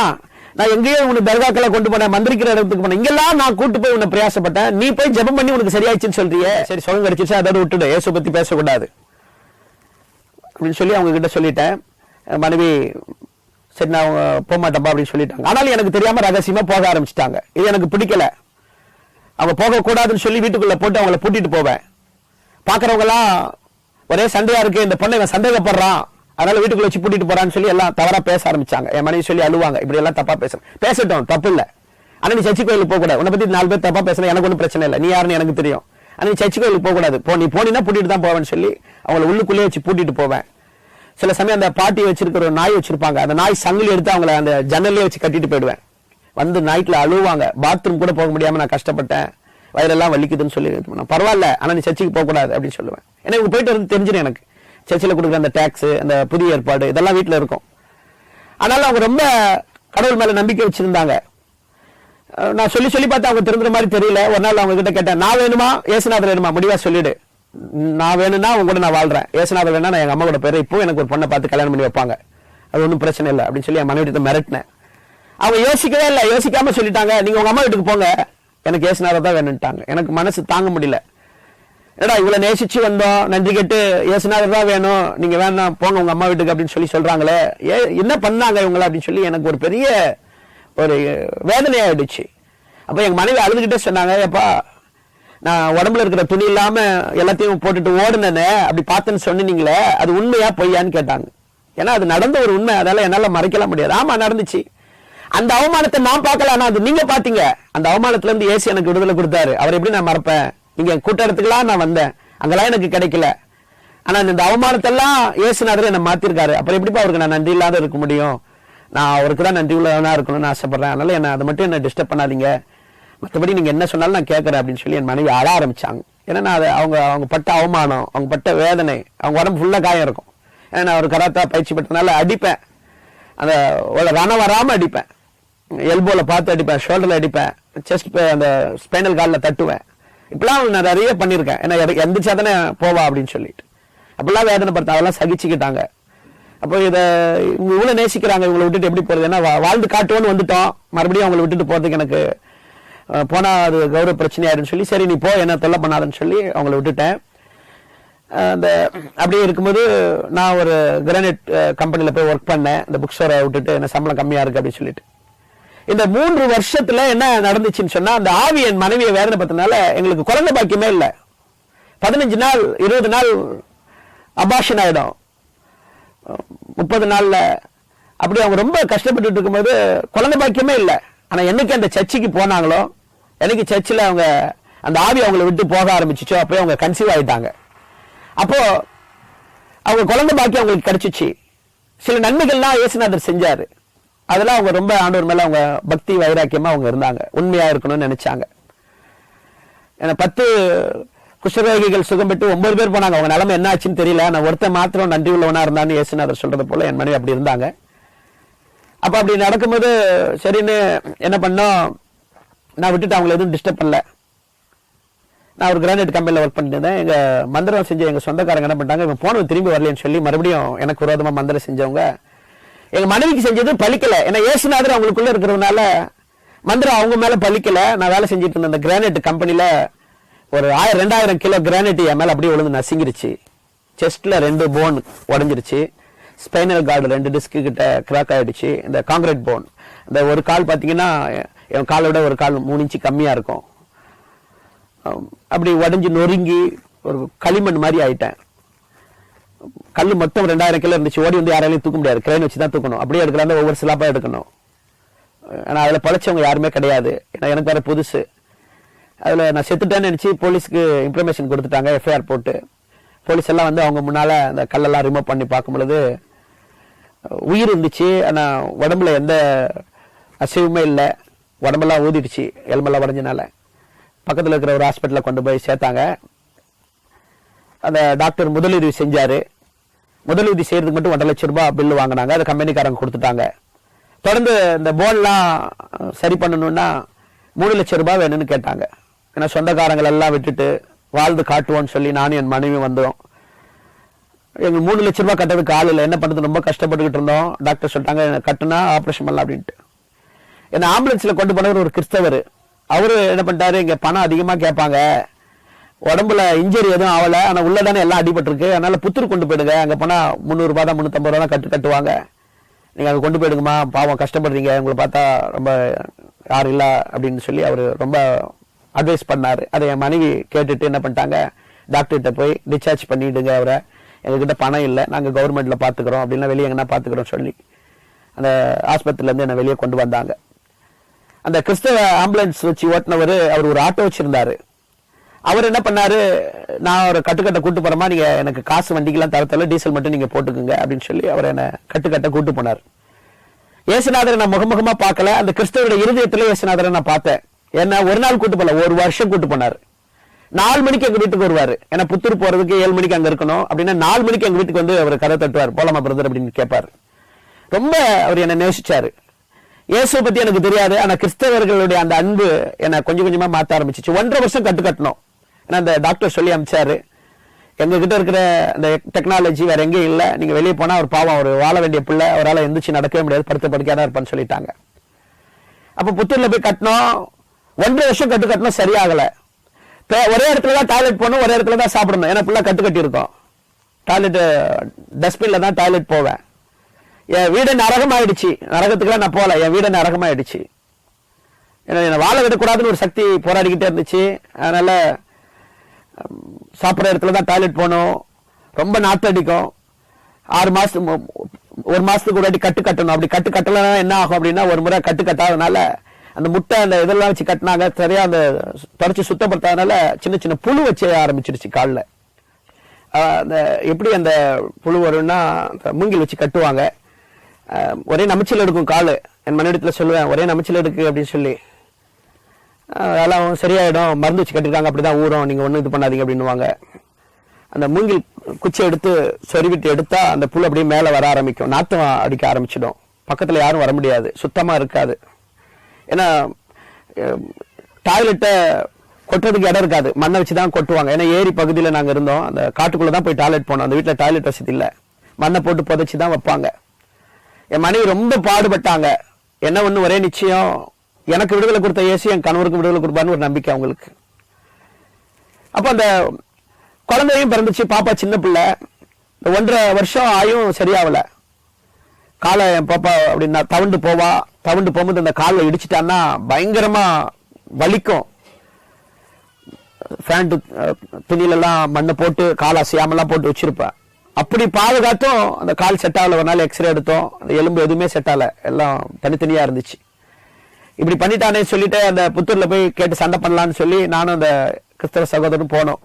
நான் எங்கேயோ உனக்கு தர்காக்களை கொண்டு போனேன், மந்திரிக்கிற இடத்துக்கு போனேன், இங்கெல்லாம் நான் கூட்டு போய் உன்னை பிரயாசப்பட்டேன், நீ போய் ஜெபம் பண்ணி உனக்கு சரியாயிடுச்சுன்னு சொல்றியே, சரி சுகம் கிடைச்சிச்சு அதோட விட்டுடு, இயேசு பத்தி பேசக்கூடாது அப்படின்னு சொல்லி அவங்க கிட்ட சொல்லிட்டேன். மனைவி சரி நான் அவங்க போக மாட்டேன்பா அப்படின்னு சொல்லிட்டாங்க. ஆனாலும் எனக்கு தெரியாம ரகசியமா போக ஆரம்பிச்சிட்டாங்க. இது எனக்கு பிடிக்கல. அவங்க போக கூடாதுன்னு சொல்லி வீட்டுக்குள்ள போட்டு அவங்கள பூட்டிட்டு போவேன். பாக்குறவங்க எல்லாம் ஒரே சண்டையா இருக்கு, இந்த பொண்ணை இவன் சந்தேகப்படுறான், அதனால வீட்டுக்குள்ள வச்சு பூட்டிட்டு போறான்னு சொல்லி எல்லாம் தவறா பேச ஆரம்பிச்சாங்க. என் மனைவி சொல்லி அழுவாங்க, இப்படி எல்லாம் தப்பா பேசட்டும், தப்பு இல்ல, ஆனா நீ சர்ச்சை கோயிலுக்கு போக கூடாது, உன்னை பத்தி 4 பேர் தப்பா பேசணும், எனக்கு ஒன்றும் பிரச்சனை இல்லை, நீ யாருன்னு எனக்கு தெரியும், ஆனா நீ சர்ச்சை கோயிலுக்கு போக கூடாது, நீ போனீங்கன்னா பூட்டிட்டு தான் போவேன்னு சொல்லி அவங்களை உள்ளுக்குள்ளேயே வச்சு பூட்டிட்டு போவேன். சில சமயம் அந்த பாட்டி வச்சிருக்கிற ஒரு நாய் வச்சிருப்பாங்க, அந்த நாய் சங்கிலி எடுத்து அவங்கள அந்த ஜன்னல்லே வச்சு கட்டிட்டு போயிடுவேன். வந்து நைட்ல அழுவாங்க, பாத்ரூம் கூட போக முடியாம நான் கஷ்டப்பட்டேன், வயிறெல்லாம் வலிக்குதுன்னு சொல்லி பரவாயில்ல, ஆனா நீ சர்ச்சைக்கு போக கூடாது அப்படின்னு சொல்லுவேன். எனக்கு போயிட்டு வந்து தெரிஞ்சிடும், எனக்கு சர்ச்சில் கொடுக்குற அந்த டாக்ஸ், அந்த புதிய ஏற்பாடு இதெல்லாம் வீட்டுல இருக்கும். ஆனாலும் அவங்க ரொம்ப கடவுள் மேல நம்பிக்கை வச்சிருந்தாங்க. நான் சொல்லி சொல்லி பார்த்தா அவங்க திருந்துற மாதிரி தெரியல. ஒரு நாள் அவங்க கிட்ட கேட்டேன், நான் வேணுமா ஏசுநாதர் வேணுமா, முடிவா சொல்லிடு, நான் வேணும்னா அவங்க கூட நான் வாழ்றேன், ஏசுநாதர் வேணா நான் எங்க அம்மா கூட போயிடுறேன், இப்போ எனக்கு ஒரு பொண்ணை பார்த்து கல்யாணம் பண்ணி வைப்பாங்க, அது ஒன்றும் பிரச்சனை இல்லை அப்படின்னு சொல்லி என் மனைவிட்ட மிரட்டினேன். அவங்க யோசிக்கவே இல்லை, யோசிக்காம சொல்லிட்டாங்க, நீங்க உங்க அம்மா வீட்டுக்கு போங்க, எனக்கு ஏசுநாதர் தான் வேணும்ட்டாங்க. எனக்கு மனசு தாங்க முடியல. ஏடா இவ்வளவு நேசிச்சு வந்தோம், நன்றி கேட்டு ஏசுநாதர் தான் வேணும், நீங்க வேணாம் போங்க உங்க அம்மா வீட்டுக்கு அப்படின்னு சொல்லி சொல்றாங்களே, என்ன பண்ணாங்க இவங்கள அப்படின்னு சொல்லி எனக்கு ஒரு பெரிய ஒரு வேதனையாயிடுச்சு. அப்ப எங்க மனைவி அழுதுகிட்டே சொன்னாங்க, ஏப்பா நான் உடம்புல இருக்கிற துணி இல்லாம எல்லாத்தையும் போட்டுட்டு ஓடுனேன்னு அப்படி பார்த்தேன்னு சொன்னீங்களே, அது உண்மையா பொய்யான்னு கேட்டாங்க. ஏன்னா அது நடந்த ஒரு உண்மை, அதனால என்னால மறைக்கலாம் முடியாது. ஆமா நடந்துச்சு, அந்த அவமானத்தை நான் பார்க்கல, ஆனா அது நீங்க பாத்தீங்க. அந்த அவமானத்துல இருந்து இயேசு எனக்கு விடுதலை கொடுத்தாரு, அவர் எப்படி நான் மறப்பேன், நீங்க கூட்டத்துக்குலாம் நான் வந்தேன், அங்கெல்லாம் எனக்கு கிடைக்கல, ஆனா இந்த அவமானத்தெல்லாம் இயேசுநாதர் என்ன மாத்திருக்காரு, அப்புறம் எப்படிப்பா அவருக்கு நான் நன்றி இல்லாத இருக்க முடியும், நான் அவருக்கு தான் நன்றி உள்ளவனா இருக்கணும்னு ஆசைப்படுறேன், அதனால என்ன அதை மட்டும் என்ன டிஸ்டர்ப் பண்ணாதீங்க, மற்றபடி நீங்க என்ன சொன்னாலும் நான் கேட்கறேன் அப்படின்னு சொல்லி என் மனைவி அழ ஆரம்பிச்சாங்க. ஏன்னா நான் அவங்க பட்ட அவமானம், அவங்க பட்ட வேதனை, அவங்க உடம்பு ஃபுல்லா காயம் இருக்கும். ஏன்னா நான் ஒரு கராத்தா பயிற்சி பெற்றனால அடிப்பேன், அந்த ரணம் வராம அடிப்பேன், எல்போல பார்த்து அடிப்பேன், ஷோல்டர்ல அடிப்பேன், செஸ்ட் அந்த ஸ்பைனல் கார்டில் தட்டுவேன், இப்பெல்லாம் நான் நிறைய பண்ணிருக்கேன். ஏன்னா எந்திரிச்சா தானே போவா அப்படின்னு சொல்லிட்டு அப்பெல்லாம் வேதனை படுத்த அதெல்லாம் சகிச்சுக்கிட்டாங்க. அப்போ இதை இவ்வளவு நேசிக்கிறாங்க, இவங்களை விட்டுட்டு எப்படி போறது, ஏன்னா வாழ்ந்து காட்டுவோன்னு வந்துட்டோம், மறுபடியும் அவங்களை விட்டுட்டு போறதுக்கு எனக்கு போனா அது கௌரவ பிரச்சனை ஆயிடுன்னு சொல்லி, சரி நீ போ என்ன தொல்லை பண்ணாதுன்னு சொல்லி அவங்கள விட்டுட்டேன். அந்த அப்படியே இருக்கும்போது நான் ஒரு கிரானைட் கம்பெனில போய் ஒர்க் பண்ணேன், இந்த புக் ஸ்டோரை விட்டுட்டு என்ன சம்பளம் கம்மியா இருக்கு அப்படின்னு சொல்லிட்டு. இந்த 3 வருஷத்துல என்ன நடந்துச்சுன்னு சொன்னா, அந்த ஆவி என் மனைவியை வேதனை பத்தினால எங்களுக்கு குழந்தை பாக்கியமே இல்லை. 15 நாள் 20 நாள் அபாஷன் ஆயிடும், 30 நாள்ல அப்படி அவங்க ரொம்ப கஷ்டப்பட்டு இருக்கும்போது குழந்தை பாக்கியமே இல்லை. ஆனா என்னைக்கு அந்த சர்ச்சுக்கு போனாங்களோ, என்னைக்கு சர்ச்சில் அவங்க அந்த ஆவி அவங்களை விட்டு போக ஆரம்பிச்சிச்சோ, அப்பயே அவங்க கன்சீவ் ஆயிட்டாங்க. அப்போ அவங்க குழந்தை பாக்கியம் அவங்களுக்கு கிடைச்சிச்சு. சில நன்மைகள்லாம் இயேசுநாதர் செஞ்சாரு, அதெல்லாம் அவங்க ரொம்ப ஆண்டவர் மேல அவங்க பக்தி வைராக்கியமா அவங்க இருந்தாங்க, உண்மையா இருக்கணும்னு நினைச்சாங்க. ஏன்னா 10 குஷ்டரோகிகள் சுகம் பெற்று 9 பேர் போனாங்க, அவங்க நிலைமை என்ன ஆச்சுன்னு தெரியல. நான் ஒருத்தன் மாத்திரம் நன்றி உள்ளவனா இருந்தான்னு இயேசுநாதர் சொல்றது போல என் மனைவி அப்படி இருந்தாங்க. அப்ப அப்படி நடக்கும்போது சரின்னு என்ன பண்ணோம், நான் விட்டுட்டு அவங்களை எதுவும் டிஸ்டர்ப் பண்ணல. நான் ஒரு கிரானைட் கம்பெனியில் ஒர்க் பண்ணிட்டு இருந்தேன். எங்க மந்திரம் செஞ்ச எங்க சொந்தக்காரங்க என்ன பண்ணிட்டாங்க, இவன் போனவன் திரும்பி வரலன்னு சொல்லி மறுபடியும் எனக்கு விரோதமா மந்திரம் செஞ்சவங்க எங்க மனைவிக்கு செஞ்சது பலிக்கல. ஏன்னா இயேசுநாதர் அவங்களுக்குள்ள இருக்கிறதுனால மந்திரம் அவங்க மேல பலிக்கல. நான் வேலை செஞ்சுட்டு இருந்த அந்த கிரானைட் கம்பெனில ஒரு 1000-2000 கிலோ கிரானைட் என் மேல அப்படியே விழுந்து நசுங்கிருச்சு. செஸ்ட்ல 2 போன் உடஞ்சிருச்சு, ஸ்பைனல் கார்டு 2 டிஸ்க் கிட்ட கிராக் ஆயிடுச்சு. இந்த காங்கிரீட் போன், இந்த ஒரு கால் பாத்தீங்கன்னா என் காலை விட ஒரு கால் 3 இன்ச்சு கம்மியா இருக்கும். அப்படி உடஞ்சி நொறுங்கி ஒரு களிமண் மாதிரி ஆயிட்டேன். கல்லு மொத்தம் 2000 கிலோ இருந்துச்சு, ஓடி வந்து யாராலையும் தூக்க முடியாது, கிரைன் வச்சு தான் தூக்கணும். அப்படியே எடுக்கிறாங்க, ஒவ்வொரு சிலாப்பா எடுக்கணும். ஆனா அதுல பழைச்சவங்க யாருமே கிடையாது, ஏன்னா எனக்கு வேற புதுசு. அதுல நான் செத்துட்டேன்னு நினைச்சு போலீஸ்க்கு இன்ஃபர்மேஷன் கொடுத்துட்டாங்க, எஃப்ஐஆர் போட்டு. போலீஸ் எல்லாம் வந்து அவங்க முன்னால அந்த கல்லெல்லாம் ரிமூவ் பண்ணி பார்க்கும் பொழுது உயிர் இருந்துச்சு, ஆனா உடம்புல எந்த அசைவுமே இல்லை, உடம்பெல்லாம் ஊதிடுச்சு எலும்பெல்லாம் உடஞ்சனால. பக்கத்துல இருக்கிற ஒரு ஹாஸ்பிட்டல கொண்டு போய் சேர்த்தாங்க. அந்த டாக்டர் முதலுதவி செஞ்சாரு. முதலுதவி செய்யறதுக்கு மட்டும் 1.5 லட்சம் ரூபாய் பில்லு வாங்கினாங்க, அதை கம்பெனிக்காரங்க கொடுத்துட்டாங்க. தொடர்ந்து இந்த போன்லாம் சரி பண்ணணும்னா 3 லட்சம் ரூபாய் வேணும்னு கேட்டாங்க. ஏன்னா சொந்தக்காரங்கள் எல்லாம் விட்டுட்டு வாழ்ந்து காட்டுவோன்னு சொல்லி நானும் என் மனைவி வந்தோம். எங்களுக்கு 3 லட்சம் ரூபாய் கட்டுறதுக்கு ஆள் இல்லை. என்ன பண்ணுறது, ரொம்ப கஷ்டப்பட்டுக்கிட்டு இருந்தோம். டாக்டர் சொல்லிட்டாங்க கட்டுனா ஆப்ரேஷன் பண்ணலாம் அப்படின்ட்டு. என்ன ஆம்புலன்ஸில் கொண்டு போனவர் ஒரு கிறிஸ்தவர். அவரு என்ன பண்ணிட்டாரு, இங்கே பணம் அதிகமாக கேட்பாங்க, உடம்புல இன்ஜரி எதுவும் ஆகலை, ஆனால் உள்ளதானே எல்லாம் அடிபட்டிருக்கு, அதனால புத்தூர் கொண்டு போயிடுங்க, அங்கே போனால் 300 ரூபா தான் 350 ரூபா தான் கட்டுவாங்க, நீங்கள் அங்கே கொண்டு போயிடுங்கம்மா, பாவம் கஷ்டப்படுறீங்க, உங்களை பார்த்தா ரொம்ப யாரும் இல்லை அப்படின்னு சொல்லி அவர் ரொம்ப அட்வைஸ் பண்ணார். அதை என் மனைவி கேட்டுட்டு என்ன பண்ணிட்டாங்க, டாக்டர்கிட்ட போய் டிஸ்சார்ஜ் பண்ணிவிடுங்க அவரை, எங்ககிட்ட பணம் இல்லை, நாங்கள் கவர்மெண்ட்டில் பார்த்துக்குறோம் அப்படின்னா வெளியே எங்கன்னா பார்த்துக்குறோம் சொல்லி அந்த ஆஸ்பத்திரியிலேருந்து என்னை வெளியே கொண்டு வந்தாங்க. அந்த கிறிஸ்தவ ஆம்புலன்ஸ் வச்சு ஓட்டினவர் அவர் ஒரு ஆட்டோ வச்சிருந்தாரு. அவர் என்ன பண்ணாரு, நான் ஒரு கட்டுக்கட்டை கூட்டு போறமா, நீங்க எனக்கு காசு வண்டிக்கெல்லாம் தரத்தல, டீசல் மட்டும் நீங்க போட்டுக்குங்க அப்படின்னு சொல்லி அவர் என்ன கட்டுக்கட்டை கூட்டு போனார். இயேசுநாதரை நான் முகமுகமா பார்க்கல, அந்த கிறிஸ்தவருடைய இருதயத்துல இயேசுநாதரை நான் பார்த்தேன். என்ன ஒரு நாள் கூட்டு போல, ஒரு வருஷம் கூட்டு போனார். 4 மணிக்கு எங்க வீட்டுக்கு வருவாரு. ஏன்னா புத்தூர் போறதுக்கு 7 மணிக்கு அங்க இருக்கணும் அப்படின்னா 4 மணிக்கு எங்க வீட்டுக்கு வந்து அவர் கதை தட்டுவார், போலாமா பிரதர் அப்படின்னு கேட்பாரு. ரொம்ப அவர் என்ன நேசிச்சாரு. இயேசுவை பத்தி எனக்கு தெரியாது, ஆனா கிறிஸ்தவர்களுடைய அந்த அன்பு என்ன கொஞ்சம் கொஞ்சமா மாத்த ஆரம்பிச்சிச்சு. 1.5 வருஷம் கட்டணும். ஏன்னா அந்த டாக்டர் சொல்லி அனுப்பிச்சாரு, எங்க கிட்ட இருக்கிற அந்த டெக்னாலஜி வேற எங்கேயும் இல்லை, நீங்க வெளியே போனா ஒரு பாவம், அவர் வாழ வேண்டிய பிள்ளை, அவரால் எந்திரிச்சு நடக்கவே முடியாது, படுத்த படுக்கையாதான் இருப்பான்னு சொல்லிட்டாங்க. அப்ப புத்தூர்ல போய் கட்டணும். 1.5 வருஷம் கட்டணும், சரியாகல. ஒரே இடத்துல தான் டாய்லெட் போகணும், ஒரே இடத்துல தான் சாப்பிடணும். ஏன்னா பிள்ளை கட்டி இருக்கும். டாய்லெட் டஸ்ட்பின்ல தான் டாய்லெட் போவேன். என் வீடு நரகமாயிடுச்சு. நரகத்துக்குலாம் நான் போகல, என் வீடு நரகமாயிடுச்சு. ஏன்னா என்னை வாழ விடக்கூடாதுன்னு ஒரு சக்தி போராடிக்கிட்டே இருந்துச்சு. அதனால சாப்பிட்ற இடத்துல தான் டாய்லெட் போகணும், ரொம்ப நாத்தடிக்கும். 1 மாசத்துக்கு ஒரு வாட்டி கட்டணும். அப்படி கட்டலன்னா என்ன ஆகும் அப்படின்னா, ஒரு முறை கட்டாதனால அந்த முட்டை அந்த இதெல்லாம் வச்சு கட்டினாங்க, சரியா அந்த தொடச்சி சுத்தப்படுத்தாதனால சின்ன சின்ன புழு வச்சு ஆரம்பிச்சிருச்சு காலில். அந்த எப்படி அந்த புழு வரும்னா, மூங்கில் வச்சு கட்டுவாங்க, ஒரே நமைச்சல் எடுக்கும் காலு. என் மனைவிடத்துல சொல்லுவேன், ஒரே நமைச்சல் எடுக்கு அப்படின்னு சொல்லி. அதெல்லாம் சரியாயிடும், மருந்து வச்சு கட்டிருக்காங்க, அப்படிதான் ஊறும், நீங்க ஒன்றும் இது பண்ணாதீங்க அப்படின்னுவாங்க. அந்த மூங்கில் குச்சி எடுத்து சொருவிட்டு எடுத்தா அந்த புழு அப்படியே மேலே வர ஆரம்பிக்கும், நாத்தம் அடிக்க ஆரம்பிச்சிடும். பக்கத்துல யாரும் வர முடியாது, சுத்தமா இருக்காது. ஏன்னா டாய்லெட்டை கொட்டுறதுக்கு இடம் இருக்காது, மண்ணை வச்சுதான் கொட்டுவாங்க. ஏன்னா ஏரி பகுதியில் நாங்கள் இருந்தோம், அந்த காட்டுக்குள்ளதான் போய் டாய்லெட் போனோம். அந்த வீட்டில் டாய்லெட் வசதி இல்லை, மண்ணை போட்டு புதைச்சிதான் வைப்பாங்க. என் மனைவி ரொம்ப பாடுபட்டாங்க. என்ன ஒண்ணு ஒரே நிச்சயம், எனக்கு விடுதலை கொடுத்த இயேசு என் கணவருக்கு விடுதலை கொடுப்பான்னு ஒரு நம்பிக்கை அவங்களுக்கு. அப்ப அந்த குழந்தையும் பிறந்துச்சு, பாப்பா சின்ன பிள்ளை. 1.5 வருஷம் ஆயும் சரியாவல. காலை என் பாப்பா அப்படின்னா தவண்டு போகும்போது அந்த காலை இடிச்சிட்டான்னா பயங்கரமா வலிக்கும். ஃபேண்ட் துணியிலெல்லாம் மண்ணை போட்டு காலை அசையாமலாம் போட்டு வச்சிருப்பேன். அப்படி பாதுகாத்தும் அந்த கால் செட் ஆகல. ஒரு நாள் எக்ஸ்ரே எடுத்தோம், அந்த எலும்பு எதுவுமே செட் ஆகல, எல்லாம் தனித்தனியா இருந்துச்சு. இப்படி பண்ணிட்டானே சொல்லிட்டு அந்த புத்தூர்ல போய் கேட்டு சண்டை பண்ணலான்னு சொல்லி நானும் அந்த கிறிஸ்தவ சகோதரனும் போனோம்.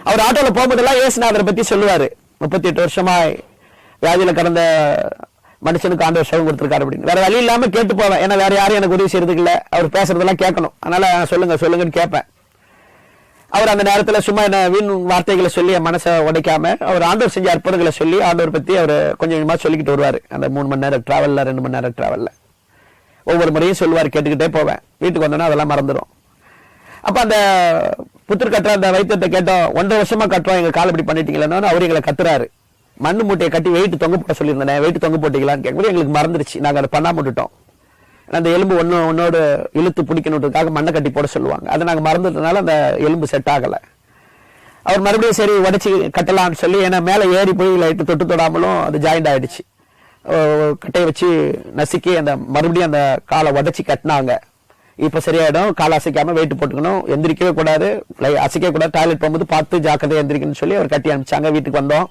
அவர் ஆட்டோல போகும்போதெல்லாம் இயேசுநாதரை பத்தி சொல்லுவாரு. 38 வருஷமா வியாதியில கடந்த மனுஷனுக்கு ஆண்டவர் சுகம் கொடுத்திருக்காரு அப்படின்னு. வேற வழி இல்லாம கேட்டு போவேன், ஏன்னா வேற யாரும் எனக்கு உதவி செய்யறதுக்கு இல்ல, அவர் பேசுறதெல்லாம் கேட்கணும். அதனால சொல்லுங்கன்னு கேட்பேன். அவர் அந்த நேரத்துல சும்மா என்ன வீண் வார்த்தைகளை சொல்லி என் மனசை உடைக்காம அவர் ஆண்டவர் செஞ்ச அற்புதங்களை சொல்லி ஆண்டவர் பத்தி அவர் கொஞ்சம் கொஞ்சமா சொல்லிக்கிட்டு வருவாரு. அந்த 3 மணி நேரம் டிராவல்ல 2 மணி நேரம் டிராவல்ல ஒவ்வொரு முறையும் சொல்லுவார், கேட்டுக்கிட்டே போவேன். வீட்டுக்கு வந்தோன்னா அதெல்லாம் மறந்துடும். அப்ப அந்த புத்தூர் கட்டுற அந்த வைத்தியத்தை கேட்டோம். 1.5 வருஷமா கட்டுறோம், எங்க கால் இப்படி பண்ணிட்டீங்களா, அவர் எங்களை கத்துறாரு. மண்ணு மூட்டையை கட்டி வெயிட் தொங்க போட சொல்லியிருந்தேன், வெயிட் தொங்க போட்டீங்களான்னு கேட்கும்போது எங்களுக்கு மறந்துருச்சு, நாங்க அதை பண்ணாம விட்டுட்டோம். அந்த எலும்பு ஒன்னோடு இழுத்து பிடிக்கணுன்றதுக்காக மண்ணை கட்டி போட சொல்லுவாங்க, அதை நாங்க மறந்துட்டதுனால அந்த எலும்பு செட் ஆகல. அவர் மறுபடியும் சரி உடைச்சி கட்டலாம்னு சொல்லி, ஏன்னா மேல ஏறி போய் லைட்டு தொட்டு தொடாமலும் அது ஜாயிண்ட் ஆயிடுச்சு. கட்டையை வச்சு நசுக்கி அந்த மறுபடியும் அந்த காலை உடைச்சி கட்டினாங்க. இப்ப சரியாயிடும், காலை அசைக்காம வெயிட் போட்டுக்கணும், எந்திரிக்கவே கூடாது, அசைக்க கூடாது, டாய்லெட் போகும்போது பார்த்து ஜாக்கிரதையா எந்திரிக்கணும்னு சொல்லி அவர் கட்டி அனுப்பிச்சாங்க. வீட்டுக்கு வந்தோம்.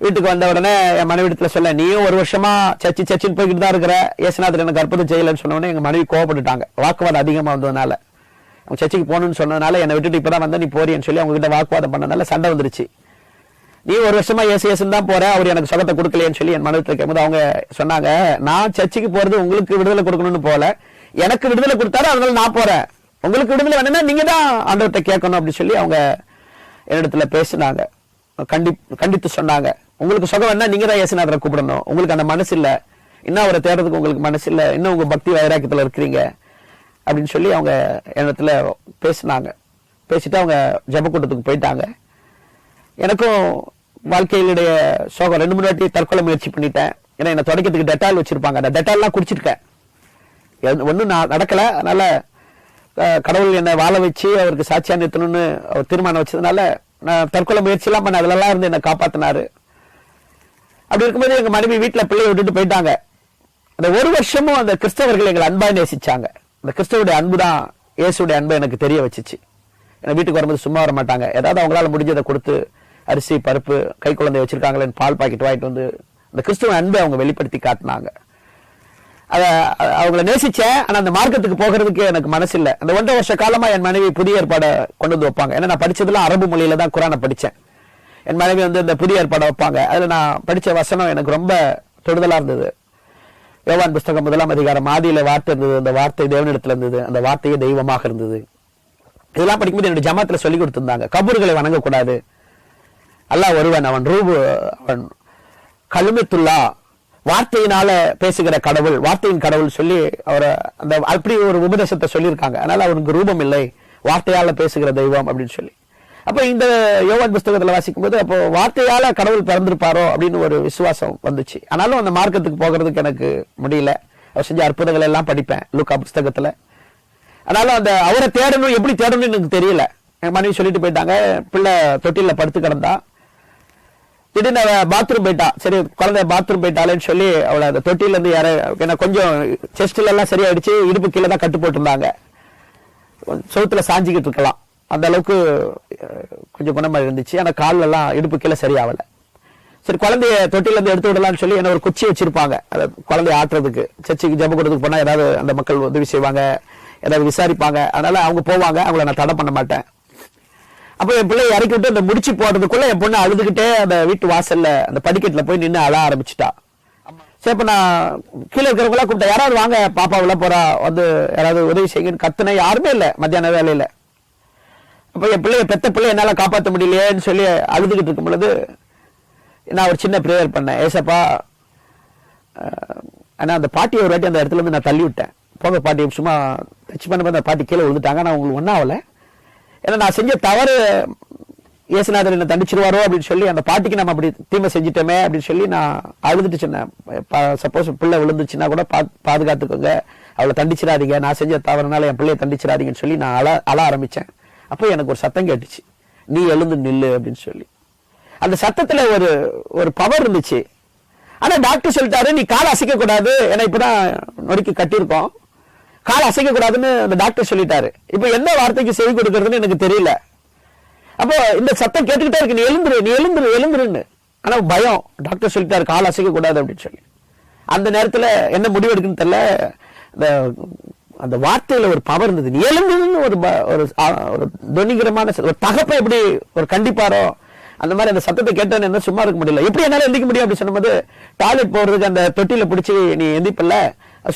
வீட்டுக்கு வந்த உடனே என் மனைவிடத்துல சொல்ல, நீயும் 1 வருஷமா சச்சின்னு போய்கிட்டு தான் இருக்கிற, இயேசுநாதர் எனக்கு அற்புதம் செய்யலன்னு சொன்ன உடனே எங்க மனைவி கோவப்பட்டுட்டாங்க. வாக்குவாதம் அதிகமா வந்ததுனால, அவங்க சர்ச்சுக்கு போகணும்னு சொன்னதுனால என்னை விட்டுட்டு இப்பதான் வந்தா நீ போறியன்னு சொல்லி அவங்க கிட்ட வாக்குவாதம் பண்ணனால சண்டை வந்துருச்சு. நீ 1 வருஷமா இயேசுன்னு தான் போற, அவர் எனக்கு சுகத்தை கொடுக்கலையேன்னு சொல்லி என் மனைவிடத்துல கேட்கும்போது அவங்க சொன்னாங்க, நான் சர்ச்சுக்கு போறது உங்களுக்கு விடுதலை கொடுக்கணும்னு போல, எனக்கு விடுதலை கொடுத்தாரு, அதனால நான் போறேன், உங்களுக்கு விடுதலை வேணும்னா நீங்க தான் ஆண்டவர்கிட்ட கேட்கணும் அப்படின்னு சொல்லி அவங்க என்னிடத்துல பேசினாங்க, கண்டித்து சொன்னாங்க. உங்களுக்கு சுகம் வேணா நீங்க தான் இயேசுநாதரை கூப்பிடணும், உங்களுக்கு அந்த மனசு இல்ல, இன்னும் அவரை தேடுறதுக்கு உங்களுக்கு மனசு இல்ல, இன்னும் உங்க பக்தி வைராக்கியத்துல இருக்கிறீங்க, அப்படின்னு சொல்லி அவங்க இடத்துல பேசினாங்க. பேசிட்டு அவங்க ஜபக்கூட்டத்துக்கு போயிட்டாங்க. எனக்கும் வாழ்க்கையிலுடைய சோகம் 2-3 வாட்டி தற்கொலை முயற்சி பண்ணிட்டேன். ஏன்னா என்ன தொடக்கத்துக்கு டெட்டால் வச்சிருப்பாங்க. அந்த டெட்டால்லாம் குடிச்சிருக்கேன். ஒன்றும் நடக்கல. அதனால கடவுள் என்னை வாழ வச்சு அவருக்கு சாட்சியா நிறுத்தணும்னு அவர் தீர்மானம் வச்சதுனால நான் தற்கொலை முயற்சி எல்லாம் பண்ண அதெல்லாம் இருந்து என்னை காப்பாத்தினாரு. அப்படி இருக்கும்போது எங்க மனைவி வீட்டுல பிள்ளைய விட்டுட்டு போயிட்டாங்க. அந்த 1 வருஷமும் அந்த கிறிஸ்தவர்கள் எங்களை அன்பா நேசிச்சாங்க. அந்த கிறிஸ்தவருடைய அன்பு தான் இயேசுடைய அன்பை எனக்கு தெரிய வச்சுச்சு. ஏன்னா வீட்டுக்கு வரும்போது சும்மா வர மாட்டாங்க. ஏதாவது அவங்களால முடிஞ்சதை கொடுத்து அரிசி பருப்பு கை குழந்தை வச்சிருக்காங்களேன்னு பால் பாக்கெட் வாங்கிட்டு வந்து அந்த கிறிஸ்துவ அன்பை அவங்க வெளிப்படுத்தி காட்டினாங்க. அவங்கள நேசிச்சேன். ஆனா அந்த மார்க்கத்துக்கு போகிறதுக்கு எனக்கு மனசு இல்லை. அந்த 1.5 வருஷ காலமா என் மனைவி புதிய ஏற்பாடை கொண்டு வந்து வைப்பாங்க. ஏன்னா நான் படிச்சதுலாம் அரபு மொழியில தான் குரானை படிச்சேன். என் மனைவி வந்து இந்த புதிய ஏற்பாடை வைப்பாங்க. அதுல நான் படிச்ச வசனம் எனக்கு ரொம்ப தொடுதலா இருந்தது. யோவான் புஸ்தகம் 1ஆம் அதிகாரம், ஆதியில வார்த்தை இருந்தது, அந்த வார்த்தை தேவனிடத்துல இருந்தது, அந்த வார்த்தையே தெய்வமாக இருந்தது. இதெல்லாம் படிக்கும்போது என்னுடைய ஜமாத்துல சொல்லி கொடுத்திருந்தாங்க. கபூர்களை வணங்கக்கூடாது, அல்லாஹ் ஒருவன், அவன் ரூபு, அவன் கலுமித்துல்லா, வார்த்தையினால பேசுகிற கடவுள், வார்த்தையின் கடவுள் சொல்லி அவரை அந்த அப்படி ஒரு உபதேசத்தை சொல்லியிருக்காங்க. அதனால அவனுக்கு ரூபம் இல்லை, வார்த்தையால பேசுகிற தெய்வம் அப்படின்னு சொல்லி. அப்ப இந்த யோவான் புஸ்தகத்துல வாசிக்கும் போது அப்போ வார்த்தையால கடவுள் பிறந்திருப்பாரோ அப்படின்னு ஒரு விசுவாசம் வந்துச்சு. ஆனாலும் அந்த மார்க்கத்துக்கு போகிறதுக்கு எனக்கு முடியல. அவர் செஞ்ச அற்புதங்கள் எல்லாம் படிப்பேன் லூக்கா புஸ்தகத்துல. அதனால அந்த அவரை தேடணும், எப்படி தேடணும்னு எனக்கு தெரியல. என் மனைவி சொல்லிட்டு போயிட்டாங்க. பிள்ளை தொட்டில படுத்து கிடந்தா, திடீர்னு பாத்ரூம் போயிட்டா. சரி குழந்தை பாத்ரூம் போயிட்டாலேன்னு சொல்லி அவளை அந்த தொட்டில இருந்து யார, ஏன்னா கொஞ்சம் செஸ்ட்ல எல்லாம் சரியாயிடுச்சு, இடுப்பு கீழே தான் கட்டு போட்டிருந்தாங்க, சவுத்துல சாஞ்சிக்கிட்டு இருக்கலாம், அந்த அளவுக்கு கொஞ்சம் குணமா இருந்துச்சு. ஆனா கால்ல எல்லாம் இடுப்பு கீழே சரியாவல. சரி குழந்தைய தொட்டில இருந்து எடுத்து விடலாம்னு சொல்லி என்ன ஒரு குச்சி வச்சிருப்பாங்க, அதை குழந்தைய ஆட்டுறதுக்கு. சர்ச்சுக்கு ஜெப கூட்டத்துக்கு போனா ஏதாவது அந்த மக்கள் உதவி செய்வாங்க, ஏதாவது விசாரிப்பாங்க. அதனால அவங்க போவாங்க, அவங்கள நான் தடை பண்ண மாட்டேன். அப்ப என் பிள்ளைய இறக்கி விட்டு அந்த முடிச்சு போடுறதுக்குள்ள என் பொண்ணு அழுதுகிட்டே அந்த வீட்டு வாசல்ல அந்த படிக்கட்டுல போய் நின்று அழ ஆரம்பிச்சுட்டா. சரி இப்ப நான் கீழே இருக்கிறவங்களா கூப்பிட்டேன், யாராவது வாங்க பாப்பா உள்ள போறா, வந்து யாராவது உதவி செய்யுங்கன்னு கத்துன. யாருமே இல்லை மத்தியான வேலையில. அப்ப என் பிள்ளைய பெத்த பிள்ளை என்னால காப்பாற்ற முடியலையேன்னு சொல்லி அழுதுகிட்டு இருக்கும் பொழுது நான் ஒரு சின்ன பிரேயர் பண்ணேன். ஏசப்பா, ஆனா அந்த பாட்டியை ஒரு வாட்டி அந்த இடத்துல இருந்து நான் தள்ளி விட்டேன். போக பாட்டி சும்மா டச் பண்ண அந்த பாட்டி கீழே விழுந்துட்டாங்க. நான் உங்களுக்கு ஒன்றும் ஆகல. ஏன்னா நான் செஞ்ச தவறு இயேசுநாதர் என்ன தண்டிச்சிருவாரோ அப்படின்னு சொல்லி அந்த பாட்டிக்கு நம்ம அப்படி தீமை செஞ்சிட்டோமே அப்படின்னு சொல்லி நான் அழுதுட்டு சொன்னேன். சப்போஸ் பிள்ளை விழுந்துச்சுன்னா கூட பாதுகாத்துக்கோங்க, அவளை தண்டிச்சிடாதீங்க, நான் செஞ்ச தவறுனால என் பிள்ளைய தண்டிச்சிடாதீங்கன்னு சொல்லி நான் அழ ஆரம்பிச்சேன். அப்போ எனக்கு ஒரு சத்தம் கேட்டுச்சு, நீ எழுந்து நில்லு அப்படின்னு சொல்லி. அந்த சத்தத்துல ஒரு பவர் இருந்துச்சு. ஆனா டாக்டர் சொல்லிட்டாரு, நீ காலை அசைக்க கூடாது, ஏன்னா இப்பதான் நொறுக்கி கட்டியிருக்கோம், காலை அசைக்க கூடாதுன்னு அந்த டாக்டர் சொல்லிட்டாரு. இப்ப எந்த வார்த்தைக்கு செவி கொடுக்கறதுன்னு எனக்கு தெரியல. அப்போ இந்த சத்தம் கேட்டுக்கிட்டே இருக்கு, நீ எழுந்துரு நீ எழுந்துரு எழுந்துருன்னு. ஆனா பயம், டாக்டர் சொல்லிட்டாரு காலை அசைக்க கூடாது அப்படின்னு சொல்லி. அந்த நேரத்துல என்ன முடிவு எடுக்குன்னு தெரியல, அந்த வார்த்தையில ஒரு பவர் இருந்தது. நீ எழுந்துன்னு ஒரு துணிகரமான ஒரு தகப்பை எப்படி ஒரு கண்டிப்பாரோ அந்த மாதிரி அந்த சத்தத்தை கேட்டேன்னு என்ன சும்மா இருக்க முடியல. எப்படி என்னால எந்திக்க முடியும் அப்படின்னு சொன்னபோது டாய்லெட் போறதுக்கு அந்த தொட்டில பிடிச்சி நீ எந்திப்பல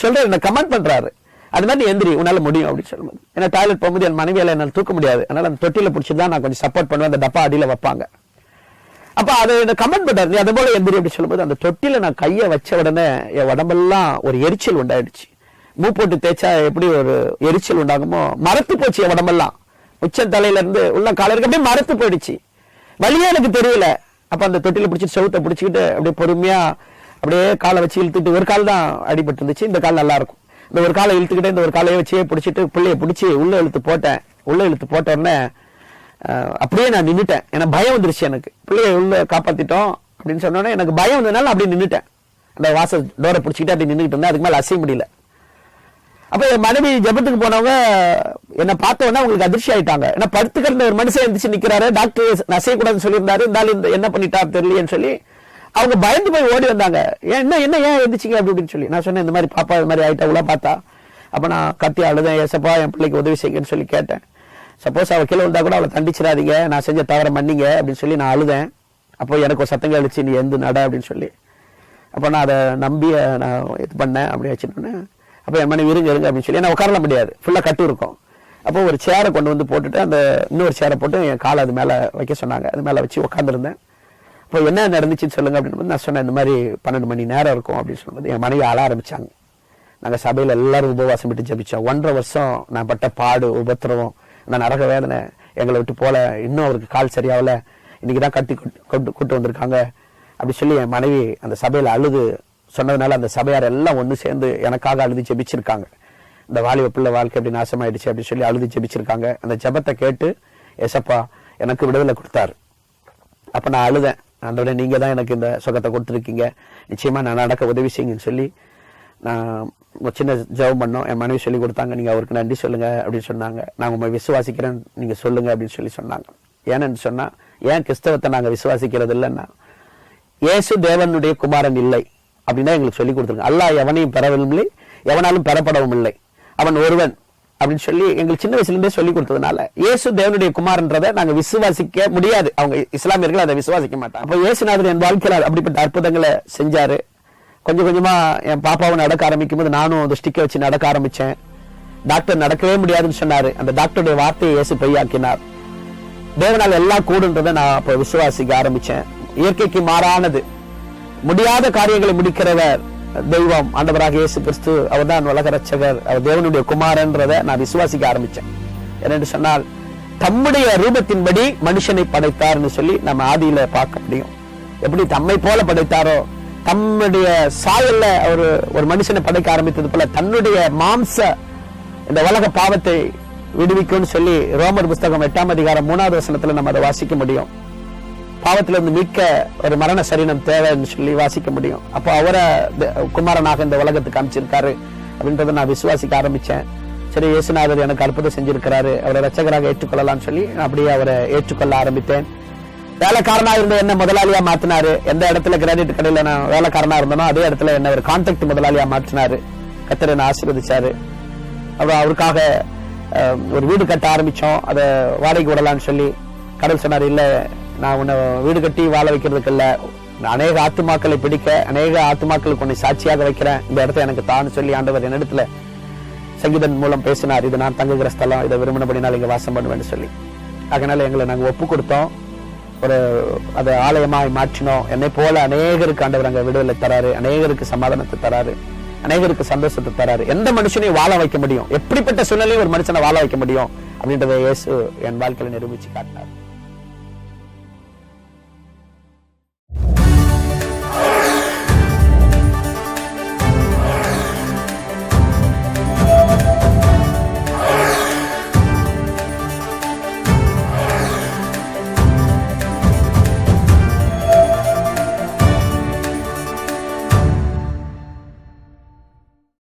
சொல்ற என்ன கமெண்ட் பண்றாரு, அது மாதிரி நீ எந்திரி உன்னால முடியும் அப்படின்னு சொல்லும்போது, ஏன்னா டாய்லெட் போகும்போது என் மனைவியால என்னால் தூக்க முடியாது, அதனால அந்த தொட்டில பிடிச்சிதான் நான் கொஞ்சம் சப்போர்ட் பண்ணுவேன். அந்த டப்பா அடியில வைப்பாங்க. அப்ப அதை கமெண்ட் பண்றாரு, நீ அது போல எந்திரி அப்படி சொல்லும்போது அந்த தொட்டில நான் கையை வச்ச உடனே என் உடம்பெல்லாம் ஒரு எரிச்சல் உண்டாயிடுச்சு. மூ போட்டு தேய்ச்சா எப்படி ஒரு எரிச்சல் உண்டாகுமோ மரத்து போச்சு என் உடம்பெல்லாம். உச்சம் தலையில இருந்து உள்ள கால இருக்கு அப்படியே மரத்து போயிடுச்சு. வழியே எனக்கு தெரியல. அப்ப அந்த தொட்டில பிடிச்சிட்டு செவுத்தை பிடிச்சிக்கிட்டு அப்படியே பொறுமையா அப்படியே காலை வச்சு இழுத்துட்டு, ஒரு கால் தான் அடிபட்டு இருந்துச்சு, இந்த கால் நல்லா இருக்கும், இந்த ஒரு காலை இழுத்துக்கிட்டே இந்த ஒரு காலையை வச்சே பிடிச்சிட்டு பிள்ளைய பிடிச்சி உள்ள இழுத்து போட்டேன். உள்ள இழுத்து போட்ட உடனே அப்படியே நான் நின்றுட்டேன். எனக்கு பயம் வந்துருச்சு. எனக்கு பிள்ளைய உள்ள காப்பாத்திட்டோம் அப்படின்னு சொன்னோன்னே எனக்கு பயம் வந்ததுனால அப்படியே நின்றுட்டேன். அந்த வாசல் டோரை பிடிச்சிக்கிட்டு அப்படி நின்றுட்டு இருந்தேன். அதுக்கு மேல அசைய முடியல. அப்ப என் மனைவி ஜபத்துக்கு போனவங்க என்ன பார்த்த உடனே அவங்களுக்கு அதிர்ச்சி ஆயிட்டாங்க. ஏன்னா படுத்து கிடந்த ஒரு மனுஷன் எந்திரிச்சு நிக்கிறாரு, டாக்டர் அசையக்கூடாதுன்னு சொல்லியிருந்தாரு, இருந்தாலும் இந்த என்ன பண்ணிட்டாரு தெரியலையேன்னு சொல்லி அவங்க பயந்து போய் ஓடி வந்தாங்க. ஏன் எந்திரிச்சிங்க அப்படின்னு சொல்லி நான் சொன்னேன், இந்த மாதிரி பாப்பா இது மாதிரி ஆயிட்டா உள்ள பார்த்தா. அப்ப நான் கத்தி அழுதேன், ஏசப்பா என் பிள்ளைக்கு உதவி செய்யுங்கன்னு சொல்லி கேட்டேன். சப்போஸ் அவ கீழே வந்தா கூட அவளை தண்டிச்சிடாதீங்க, நான் செஞ்ச தவற மன்னிங்க அப்படின்னு சொல்லி நான் அழுதேன். அப்போ எனக்கு ஒரு சத்தம் கழிச்சு, நீ எந்த நட அப்படின்னு சொல்லி. அப்ப நான் அதை நம்பி நான் இது பண்ணேன், அப்படி வச்சுட்டேன். அப்ப என் மனைவி இருங்க அப்படின்னு சொல்லி என்ன உட்காரல முடியாது, ஃபுல்லா கட்டு இருக்கும். அப்போ ஒரு சேரை கொண்டு வந்து போட்டுட்டு அந்த இன்னொரு சேரை போட்டு என் காலை அது மேல வைக்க சொன்னாங்க. அது மேல வச்சு உட்காந்துருந்தேன். இப்போ என்ன நடந்துச்சுன்னு சொல்லுங்க அப்படின்னு நான் சொன்னேன், இந்த மாதிரி 12 மணி நேரம் இருக்கும் அப்படின்னு சொல்லும்போது என் மனைவி அழ ஆரம்பிச்சாங்க. நாங்க சபையில எல்லாரும் உபவாசம் விட்டு ஜெபிச்சோம். 1.5 வருஷம் நான் பட்ட பாடு, உபத்திரவம், நான் நரக வேதனை எங்களை விட்டு போல, இன்னும் அவருக்கு கால் சரியாகல, இன்னைக்குதான் கட்டி கூட்டு வந்திருக்காங்க அப்படி சொல்லி என் மனைவி அந்த சபையில அழுது சொன்னதுனால அந்த சபையார் எல்லாம் ஒண்ணு சேர்ந்து எனக்காக அழுது ஜெபிச்சிருக்காங்க. இந்த வாலிப பிள்ளை வாழ்க்கை எப்படி நாசமாயிடுச்சு அப்படி சொல்லி அழுது ஜெபிச்சிருக்காங்க. அந்த ஜெபத்தை கேட்டு ஏசப்பா எனக்கு விடுதலை கொடுத்தாரு. அப்ப நான் அழுதேன், ஆண்டவரே நீங்க தான் எனக்கு இந்த சுகத்தை கொடுத்துருக்கீங்க, நிச்சயமா நான் நடக்க உதவி செய்யுங்கன்னு சொல்லி நான் ஒரு சின்ன ஜெபம் பண்ணோம். என் மனைவி சொல்லி கொடுத்தாங்க, நீங்க அவருக்கு நன்றி சொல்லுங்க அப்படின்னு சொன்னாங்க. நான் உங்களை விசுவாசிக்கிறேன், நீங்க சொல்லுங்க அப்படின்னு சொல்லி சொன்னாங்க. ஏன்னு சொன்னா, ஏன் கிறிஸ்தவத்தை நாங்க விசுவாசிக்கிறது இல்லைன்னா, இயேசு தேவனுடைய குமாரன் இல்லை அப்படின்னா எங்களுக்கு சொல்லி கொடுத்துருங்க. அல்லாஹ் எவனையும் பெறவும் இல்லை, எவனாலும் பெறப்படவும் இல்லை, அவன் ஒருவன் அப்படின்னு சொல்லி எங்களுக்கு சின்ன வயசுல இருந்தே சொல்லி கொடுத்ததுனால இயேசு தேவனுடைய குமாரன்றதை நாங்க விசுவாசிக்க முடியாது. அவங்க இஸ்லாமியர்கள் அதை விசுவாசிக்க மாட்டாங்க. அப்ப இயேசுநாதர் என் வாழ்க்கையில் அப்படிப்பட்ட அற்புதங்களை செஞ்சாரு. கொஞ்சம் கொஞ்சமா என் பாப்பாவை நடக்க ஆரம்பிக்கும் போது நானும் அந்த ஸ்டிக்கை வச்சு நடக்க ஆரம்பிச்சேன். டாக்டர் நடக்கவே முடியாதுன்னு சொன்னாரு. அந்த டாக்டருடைய வார்த்தையை இயேசு பொய்யாக்கினார். தேவனால் எல்லாம் கூடுன்றதை நான் அப்ப விசுவாசிக்க ஆரம்பிச்சேன். இயற்கைக்கு மாறானது, முடியாத காரியங்களை முடிக்கிறவர் தெய்வம் ஆண்டவராக இயேசு கிறிஸ்து, அவர் தான் உலக ரட்சகர், அவர் தேவனுடைய குமாரன்றதை நான் விசுவாசிக்க ஆரம்பிச்சேன். என்னென்று சொன்னால், தம்முடைய ரூபத்தின்படி மனுஷனை படைத்தார்னு சொல்லி நம்ம ஆதியில பார்க்க முடியும். எப்படி தம்மை போல படைத்தாரோ, தம்முடைய சாயல்ல அவர் ஒரு மனுஷனை படைக்க ஆரம்பித்தது போல தன்னுடைய மாம்ச இந்த உலக பாவத்தை விடுவிக்கும்னு சொல்லி ரோமர் புஸ்தகம் 8ஆம் அதிகாரம் 3வது வசனத்துல நம்ம அதை வாசிக்க முடியும். பாவத்திலிருந்து மீட்க ஒரு மரண சரீரம் தேவைன்னு சொல்லி வாசிக்க முடியும். அப்போ அவரை குமாரனாக இந்த உலகத்துக்கு அமைச்சிருக்காரு அப்படின்றத நான் விசுவாசிக்க ஆரம்பிச்சேன். சரி, இயேசுநாதர் எனக்கு அற்புதம் செஞ்சிருக்கிறாரு, அவரை ரட்சகராக ஏற்றுக்கொள்ளலாம்னு சொல்லி அப்படியே அவரை ஏற்றுக்கொள்ள ஆரம்பித்தேன். வேலைக்காரனா இருந்த என்ன முதலாளியா மாத்தினாரு. எந்த இடத்துல கிரெடிட் கடையில நான் வேலைக்காரனா இருந்தனோ அதே இடத்துல என்ன ஒரு கான்ட்ராக்ட் முதலாளியா மாற்றினாரு. கர்த்தர் என்னை ஆசீர்வதிச்சாரு. அப்புறம் அவருக்காக ஒரு வீடு கட்ட ஆரம்பிச்சோம். அதை வாடகைக்கு விடலான்னு சொல்லி கடவுள் சொன்னாரு, இல்ல நான் உன்னை வீடு கட்டி வாழ வைக்கிறதுக்கு இல்ல, அநேக ஆத்துமாக்களை பிடிக்க, அநேக ஆத்துமாக்களுக்கு உன்னை சாட்சியாக வைக்கிறேன், இந்த இடத்த எனக்கு தான் சொல்லி ஆண்டவர் என்னிடத்துல சங்கீதன் மூலம் பேசினார். இது நான் தங்குகிற ஸ்தலம், இதை விரும்பினபடினால் இங்க வாசம் பண்ணுவேன்னு சொல்லி. அதனால எங்களை நாங்க ஒப்பு கொடுத்தோம், ஒரு அதை ஆலயமாய் மாற்றினோம். என்னை போல அநேகருக்கு ஆண்டவர் அங்க விடுதலை தராரு, அநேகருக்கு சமாதானத்தை தராரு, அநேகருக்கு சந்தோஷத்தை தராரு. எந்த மனுஷனையும் வாழ வைக்க முடியும், எப்படிப்பட்ட சூழ்நிலையும் ஒரு மனுஷனை வாழ வைக்க முடியும் அப்படின்றத இயேசு என் வாழ்க்கையில நிரூபிச்சு காட்டினார்.